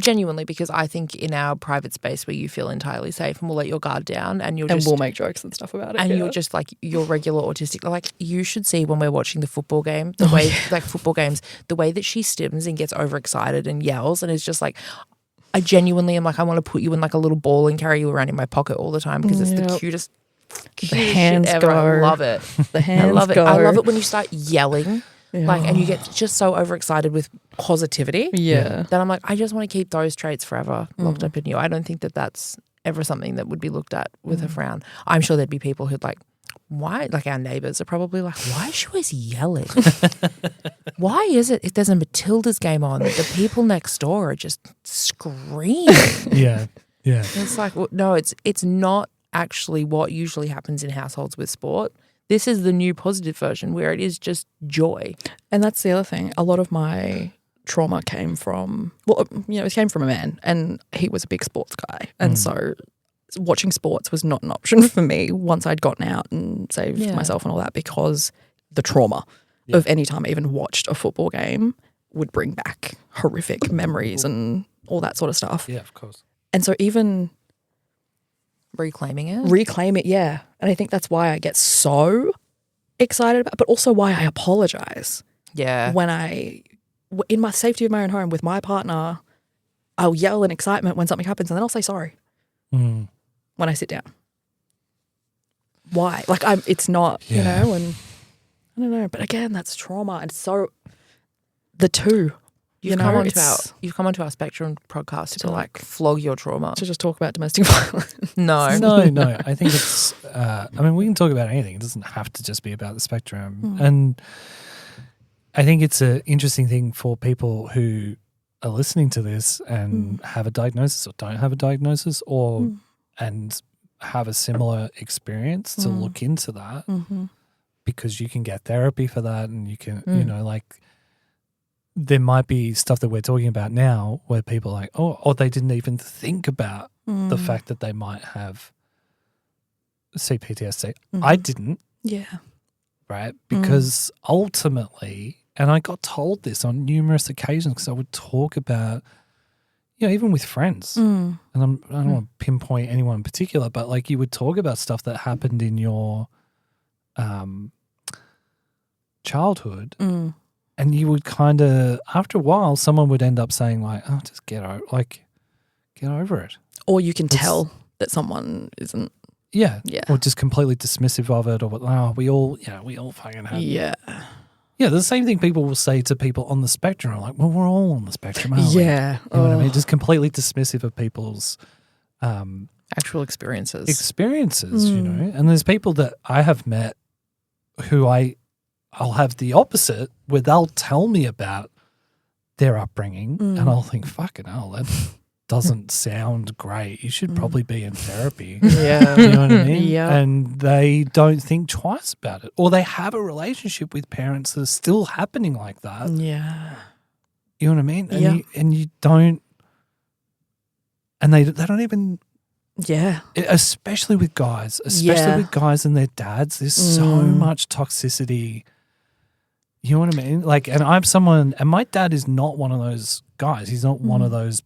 Genuinely, because I think in our private space where you feel entirely safe and we'll let your guard down and you're just... And we'll make jokes and stuff about it. And yeah. you're just like your regular autistic. Like you should see when we're watching the football game, the way like football games, the way that she stims and gets overexcited and yells and is just like, I genuinely am like, I want to put you in like a little ball and carry you around in my pocket all the time because it's the cutest hands shit ever. go. I love it. The hands I love it. go. I love it when you start yelling. Like, and you get just so overexcited with positivity. Yeah. That I'm like, I just want to keep those traits forever locked up in you. I don't think that that's ever something that would be looked at with a frown. I'm sure there'd be people who'd like, why? Like our neighbours are probably like, why is she always yelling? Why is it if there's a Matildas game on, the people next door are just screaming? Yeah. It's like, well, no, it's not actually what usually happens in households with sport. This is the new positive version where it is just joy. And that's the other thing. A lot of my trauma came from, it came from a man, and he was a big sports guy. And so watching sports was not an option for me once I'd gotten out and saved myself and all that, because the trauma of any time I even watched a football game would bring back horrific memories and all that sort of stuff. Yeah, of course. And so even Reclaim it, yeah. And I think that's why I get so excited about, but also why I apologize. Yeah. When in my safety of my own home with my partner, I'll yell in excitement when something happens and then I'll say sorry when I sit down. Why? Like it's not, and I don't know. But again, that's trauma. And so the two, You've come onto our Spectrum podcast to like flog your trauma. To just talk about domestic violence. No. I think it's, we can talk about anything. It doesn't have to just be about the spectrum. And I think it's an interesting thing for people who are listening to this and have a diagnosis or don't have a diagnosis and have a similar experience to look into that because you can get therapy for that, and you can, there might be stuff that we're talking about now where people are like, or they didn't even think about the fact that they might have CPTSD. I didn't. Yeah. right? Because ultimately, and I got told this on numerous occasions because I would talk about, even with friends, and I don't want to pinpoint anyone in particular, but like you would talk about stuff that happened in your childhood, and you would kind of, after a while, someone would end up saying like, "Oh, just get over it," or you can tell that someone isn't. Yeah, or just completely dismissive of it, or we all fucking have. Yeah. Yeah, the same thing people will say to people on the spectrum. Like, well, we're all on the spectrum, aren't we? Yeah. You know what I mean? Just completely dismissive of people's actual experiences. And there's people that I have met who I'll have the opposite, where they'll tell me about their upbringing and I'll think, fucking hell, that doesn't sound great. You should probably be in therapy. Yeah. You know what I mean? Yeah. And they don't think twice about it. Or they have a relationship with parents that are still happening like that. Yeah. You know what I mean? And Yeah. you don't, and they don't even, especially with guys, with guys and their dads, there's so much toxicity. You know what I mean? Like, and I'm someone, and my dad is not one of those guys. He's not one of those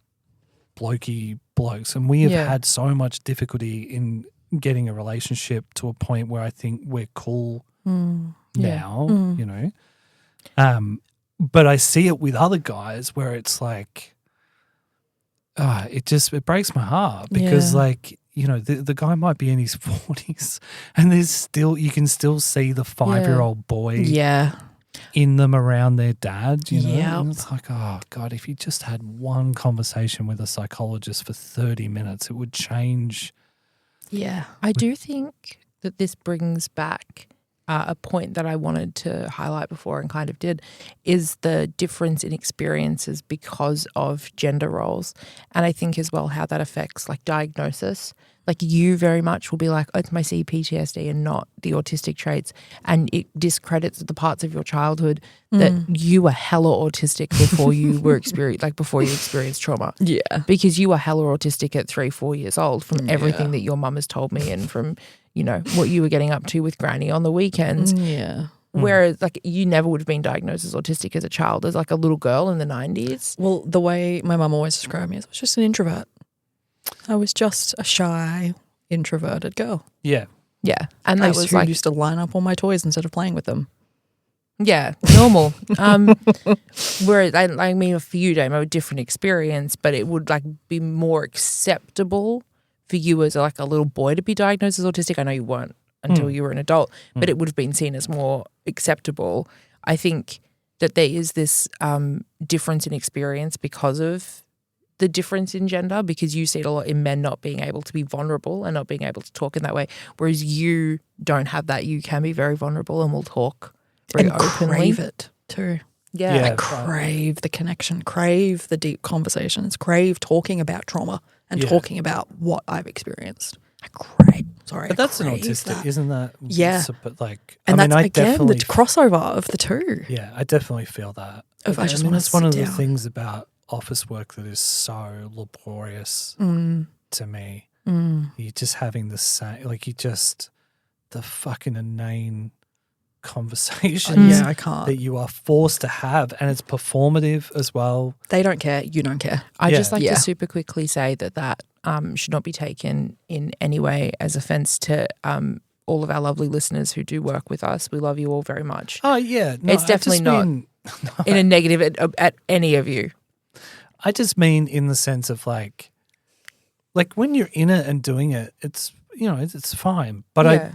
blokey blokes. And we have had so much difficulty in getting a relationship to a point where I think we're cool now, you know? But I see it with other guys where it's like, it breaks my heart because like, you know, the guy might be in his 40s and you can still see the 5-year-old boy in them around their dad, you know? Yeah. And it's like, oh God, if you just had one conversation with a psychologist for 30 minutes, it would change. Yeah. I do think that this brings back a point that I wanted to highlight before and kind of did, is the difference in experiences because of gender roles. And I think as well how that affects like diagnosis. Like you very much will be like, oh, it's my CPTSD and not the autistic traits. And it discredits the parts of your childhood that you were hella autistic before you were before you experienced trauma. Yeah. Because you were hella autistic at 3-4 years old from everything that your mum has told me and from, you know, what you were getting up to with Granny on the weekends. Yeah. Whereas like you never would have been diagnosed as autistic as a child, as like a little girl in the 90s. Well, the way my mum always described me is I was just an introvert. I was just a shy, introverted girl. Yeah. Yeah. And that was like used to line up all my toys instead of playing with them. Yeah, normal. Whereas I mean for you, Dame, a different experience, but it would like be more acceptable for you as like a little boy to be diagnosed as autistic. I know you weren't until you were an adult, but it would have been seen as more acceptable. I think that there is this difference in experience because of the difference in gender, because you see it a lot in men not being able to be vulnerable and not being able to talk in that way, whereas you don't have that. You can be very vulnerable and will talk very openly. Crave it too. Yeah. I crave the connection, crave the deep conversations, crave talking about trauma and talking about what I've experienced. But that's an autistic, isn't that? Yeah. But like, and I mean, that's, I again, definitely the crossover of the two. Yeah, I definitely feel that. I just want to that's one of the down. things about office work that is so laborious to me. You're just having the same, like the fucking inane conversations I can't. that you are forced to have, and it's performative as well. They don't care. You don't care. I just like to super quickly say that should not be taken in any way as offense to all of our lovely listeners who do work with us. We love you all very much. Oh yeah, no, it's definitely not in a negative at any of you. I just mean in the sense of like when you're in it and doing it, it's, you know, it's fine. But I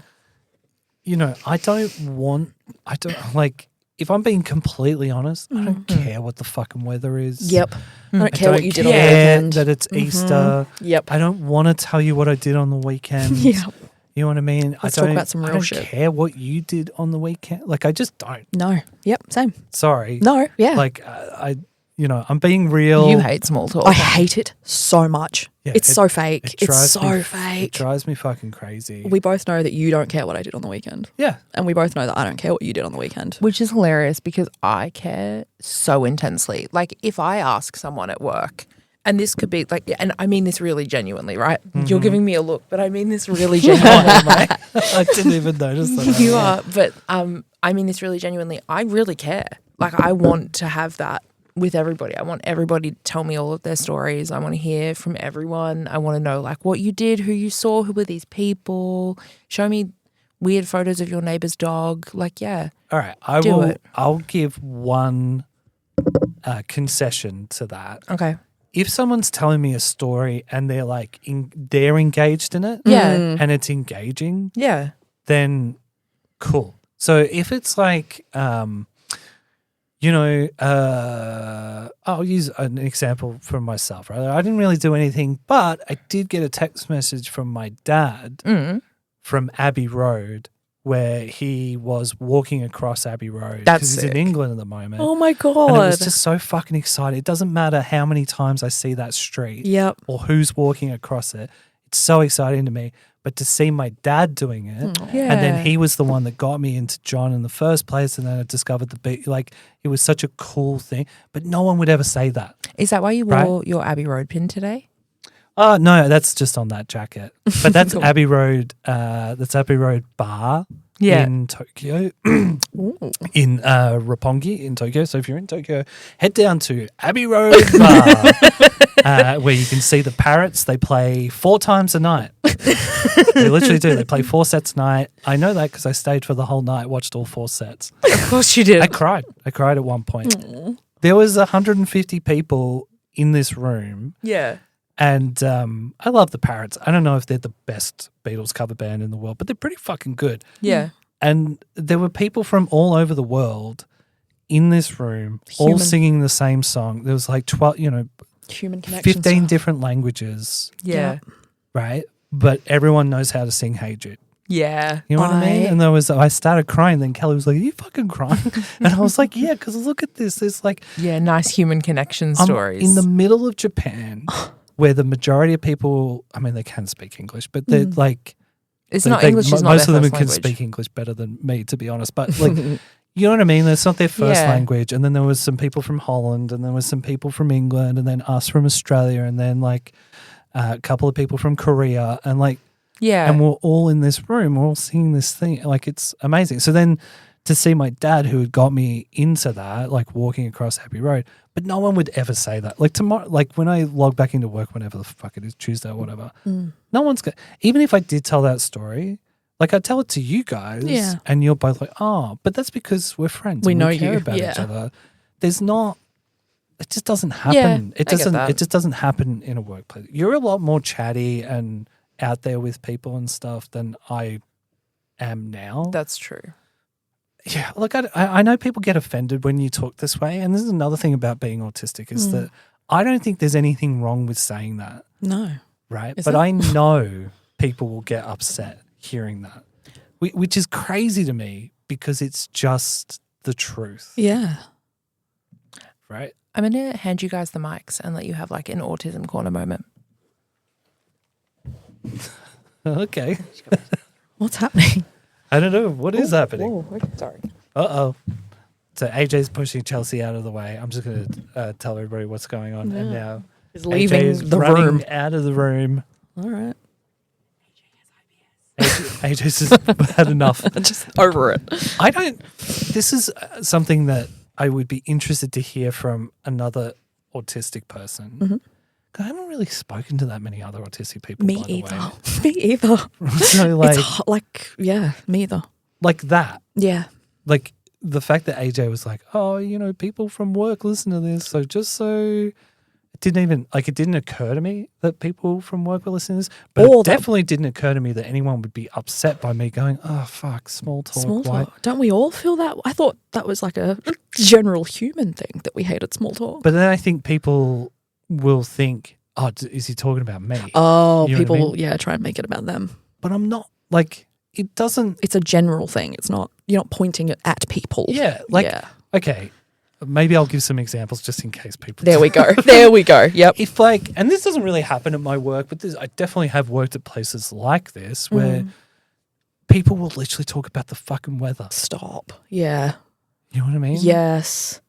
don't like, if I'm being completely honest, I don't care what the fucking weather is. Yep. I don't care what you did on the care weekend. that it's Easter. Yep. I don't want to tell you what I did on the weekend. Yep. You know what I mean? Let's talk about some real shit. I don't care what you did on the weekend. Like, I just don't. No. Yep. Same. Sorry. No. Yeah. Like, I'm being real. You hate small talk. I hate it so much. Yeah, it's so fake. It's so fake. It drives me fucking crazy. We both know that you don't care what I did on the weekend. Yeah. And we both know that I don't care what you did on the weekend. Which is hilarious because I care so intensely. Like if I ask someone at work, and this could be like, and I mean this really genuinely, right? You're giving me a look, but I mean this really genuinely. I didn't even notice that. You are. But I mean this really genuinely. I really care. Like, I want to have that with everybody. I want everybody to tell me all of their stories. I want to hear from everyone. I want to know, like, what you did, who you saw, who were these people. Show me weird photos of your neighbor's dog. Like, yeah. All right. I'll give one concession to that. Okay. If someone's telling me a story and they're like they're engaged in it, and it's engaging, then cool. So if it's like, I'll use an example from myself. Right, I didn't really do anything, but I did get a text message from my dad from Abbey Road, where he was walking across Abbey Road because he's in England at the moment. Oh my God. And it was just so fucking exciting. It doesn't matter how many times I see that street or who's walking across it. It's so exciting to me. But to see my dad doing it, and then he was the one that got me into John in the first place, and then I discovered the beat. Like, it was such a cool thing. But no one would ever say that. Is that why you wore your Abbey Road pin today? Oh, no, that's just on that jacket. But that's cool. Abbey Road. That's Abbey Road Bar in Tokyo, in Roppongi in Tokyo. So if you're in Tokyo, head down to Abbey Road Bar, where you can see the parrots. They play 4 times a night. They literally do. They play 4 sets a night. I know that because I stayed for the whole night, watched all 4 sets. Of course you did. I cried. I cried at one point. Aww. There was 150 people in this room. Yeah. And I love the Parrots. I don't know if they're the best Beatles cover band in the world, but they're pretty fucking good. Yeah. And there were people from all over the world in this room, all singing the same song. There was like 12, human connection 15 stuff. Different languages. Yeah. Right? But everyone knows how to sing Hey Jude. Yeah. You know what I mean? And I started crying. Then Kelly was like, "Are you fucking crying?" And I was like, "Yeah, because look at this. There's like nice human connection stories in the middle of Japan." Where the majority of people, I mean, they can speak English, but they're like, it's not English. Is not most of them can language. speak English better than me, to be honest. But like, you know what I mean? That's not their first language. And then there was some people from Holland, and there was some people from England, and then us from Australia, and then like a couple of people from Korea, and like, and we're all in this room, we're all singing this thing, like it's amazing. So then to see my dad, who had got me into that, like walking across Abbey Road, but no one would ever say that. Like tomorrow, like when I log back into work, whenever the fuck it is, Tuesday or whatever, no one's going to, even if I did tell that story, like I'd tell it to you guys and you're both like, oh, but that's because we're friends. We know we care you. about each other. There's not, it just doesn't happen. It just doesn't happen in a workplace. You're a lot more chatty and out there with people and stuff than I am now. That's true. Yeah, look, I know people get offended when you talk this way, and this is another thing about being autistic is that I don't think there's anything wrong with saying that. No. Right? But I know people will get upset hearing that, which is crazy to me because it's just the truth. Yeah. Right? I'm going to hand you guys the mics and let you have like an autism corner moment. Okay. What's happening? I don't know. What is happening? Whoa, sorry. Uh-oh. So AJ's pushing Chelsea out of the way. I'm just going to tell everybody what's going on. Yeah. And now he's leaving AJ is the running room. Out of the room. All right. AJ's just had enough. Just over it. This is something that I would be interested to hear from another autistic person. Mm-hmm. I haven't really spoken to that many other autistic people. Me either. Me either. So like, me either. Like that. Yeah. Like the fact that AJ was like, oh, people from work listen to this. So just so it didn't occur to me that people from work were listening to this. But it definitely didn't occur to me that anyone would be upset by me going, oh, fuck, small talk. Small talk. Don't we all feel that? I thought that was like a general human thing that we hated small talk. But then I think people will think, oh, is he talking about me? Oh, you know people will, try and make it about them. But I'm not, like, it doesn't. It's a general thing. It's not, you're not pointing it at people. Yeah. Okay, maybe I'll give some examples just in case people. There we go. There we go. Yep. If like, and this doesn't really happen at my work, but I definitely have worked at places like this where people will literally talk about the fucking weather. Stop. Yeah. You know what I mean? Yes.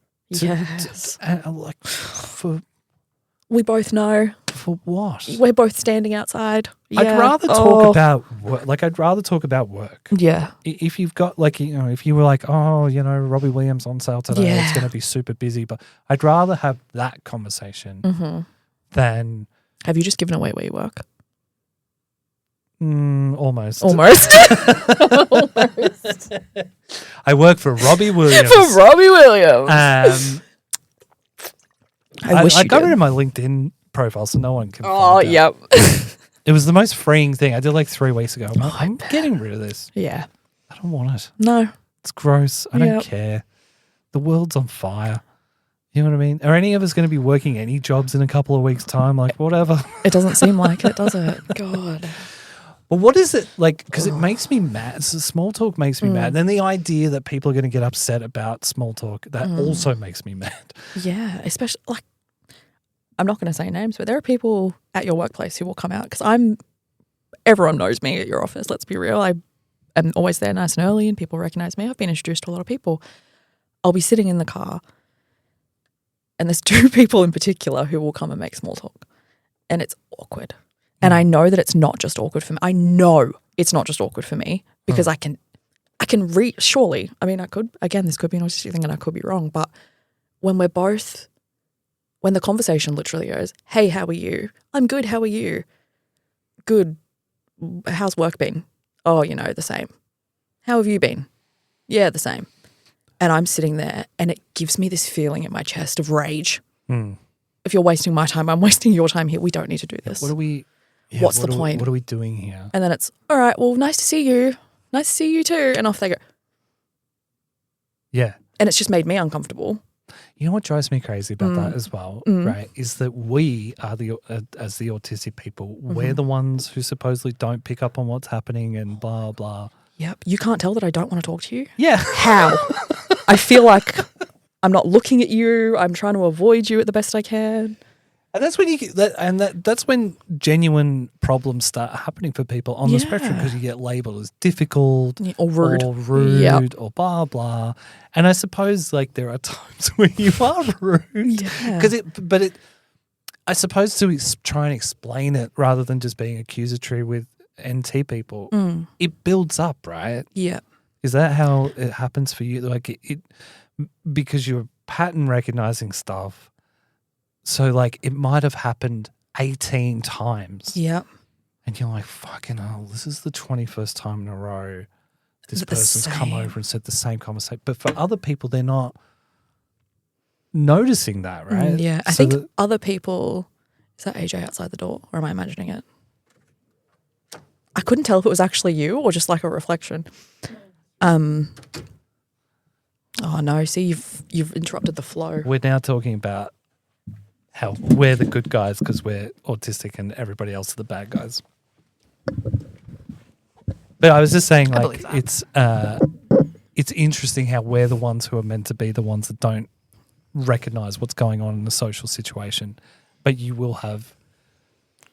For we both know. For what? We're both standing outside. I'd rather talk about work. Like, I'd rather talk about work. Yeah. If you've got, like, you know, if you were like, oh, you know, Robbie Williams on sale today, it's going to be super busy. But I'd rather have that conversation than. Have you just given away where you work? Almost. Almost. I work for Robbie Williams. For Robbie Williams. I got rid of my LinkedIn profile so no one can find yep. It was the most freeing thing. I did like 3 weeks ago. I'm getting rid of this. Yeah. I don't want it. No. It's gross. I don't care. The world's on fire. You know what I mean? Are any of us going to be working any jobs in a couple of weeks' time? Like, whatever. It doesn't seem like it, does it? God. But what is it like? Because it makes me mad. So small talk makes me mad. And then the idea that people are going to get upset about small talk, that also makes me mad. Yeah, especially like, I'm not going to say names, but there are people at your workplace who will come out because everyone knows me at your office. Let's be real. I am always there nice and early and people recognize me. I've been introduced to a lot of people. I'll be sitting in the car and there's 2 people in particular who will come and make small talk and it's awkward. And I know that it's not just awkward for me. I know it's not just awkward for me because I can read, surely, I mean, I could, again, this could be an autistic thing and I could be wrong, but when the conversation literally goes, hey, how are you? I'm good, how are you? Good. How's work been? Oh, you know, the same. How have you been? Yeah, the same. And I'm sitting there and it gives me this feeling in my chest of rage. If you're wasting my time, I'm wasting your time here. We don't need to do this. What's the point? What are we doing here? And then it's, all right, well, nice to see you. Nice to see you too. And off they go. Yeah. And it's just made me uncomfortable. You know what drives me crazy about that as well, right, is that we are as the autistic people, we're the ones who supposedly don't pick up on what's happening and blah, blah. Yep. You can't tell that I don't want to talk to you? Yeah. How? I feel like I'm not looking at you. I'm trying to avoid you at the best I can. And that's when that's when genuine problems start happening for people on the spectrum because you get labelled as difficult or rude or blah blah. And I suppose like there are times where you are rude because I suppose to try and explain it rather than just being accusatory with NT people, it builds up, right? Yeah. Is that how it happens for you? Like it because you're pattern recognizing stuff. So, like, it might have happened 18 times. Yeah. And you're like, fucking hell, this is the 21st time in a row this person's come over and said the same conversation. But for other people, they're not noticing that, right? Yeah. I think other people, is that AJ outside the door or am I imagining it? I couldn't tell if it was actually you or just like a reflection. Oh, no. See, you've interrupted the flow. We're now talking about how we're the good guys because we're autistic and everybody else are the bad guys. But I was just saying, like, it's interesting how we're the ones who are meant to be the ones that don't recognize what's going on in a social situation. But you will have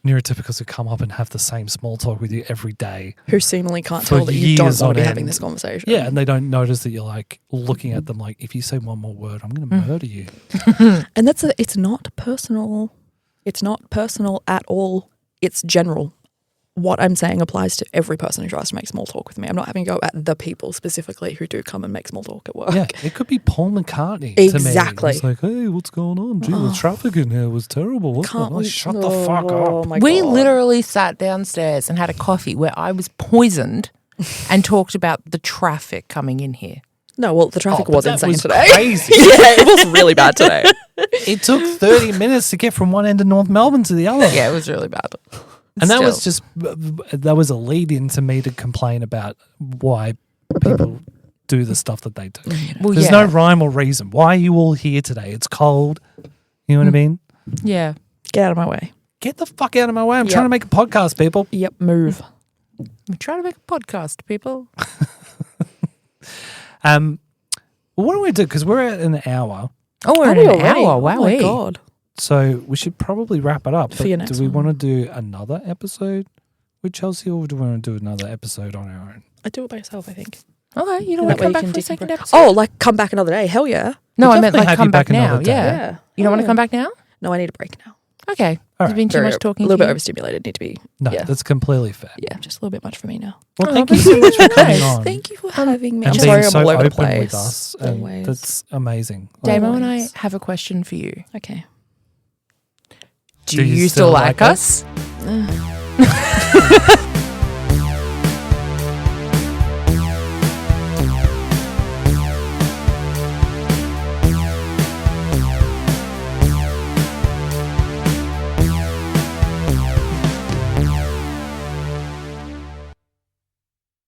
neurotypicals who come up and have the same small talk with you every day. Who seemingly can't tell that you don't want to be having this conversation. Yeah, and they don't notice that you're like looking at them like, if you say one more word, I'm going to murder you. And it's not personal. It's not personal at all. It's general. What I'm saying applies to every person who tries to make small talk with me. I'm not having to go at the people specifically who do come and make small talk at work. Yeah, it could be Paul McCartney exactly. to me. It's like, hey, what's going on? Gee, the traffic in here was terrible. What's going on? Shut the fuck up. We literally sat downstairs and had a coffee where I was poisoned and talked about the traffic coming in here. No, well, the traffic was insane today. Crazy. Yeah, it was really bad today. It took 30 minutes to get from one end of North Melbourne to the other. Yeah, it was really bad. And that was a lead in to me to complain about why people do the stuff that they do. Well, There's no rhyme or reason. Why are you all here today? It's cold. You know what I mean? Yeah. Get out of my way. Get the fuck out of my way. I'm trying to make a podcast, people. Yep, move. I'm trying to make a podcast, people. What do we do? Because we're at an hour. Oh, we're at an hour. Wow. Oh, my God. So we should probably wrap it up. For your next do we one. want to do another episode with Chelsea or do we want to do another episode on our own? I do it by yourself, I think. Okay, you don't want to come back for a second episode? Oh, like come back another day. Hell yeah. No, I meant like come back now. another day. Yeah. You don't want to come back now? No, I need a break now. Okay. There's been too much talking. A little bit overstimulated. Need to be. No, that's completely fair. Yeah, just a little bit much for me now. Well, thank you so much for coming on. Thank you for having me. And I'm being sorry I'm so all over the open place. with us. And that's amazing. Damo and I have a question for you. Okay. Do you still like us?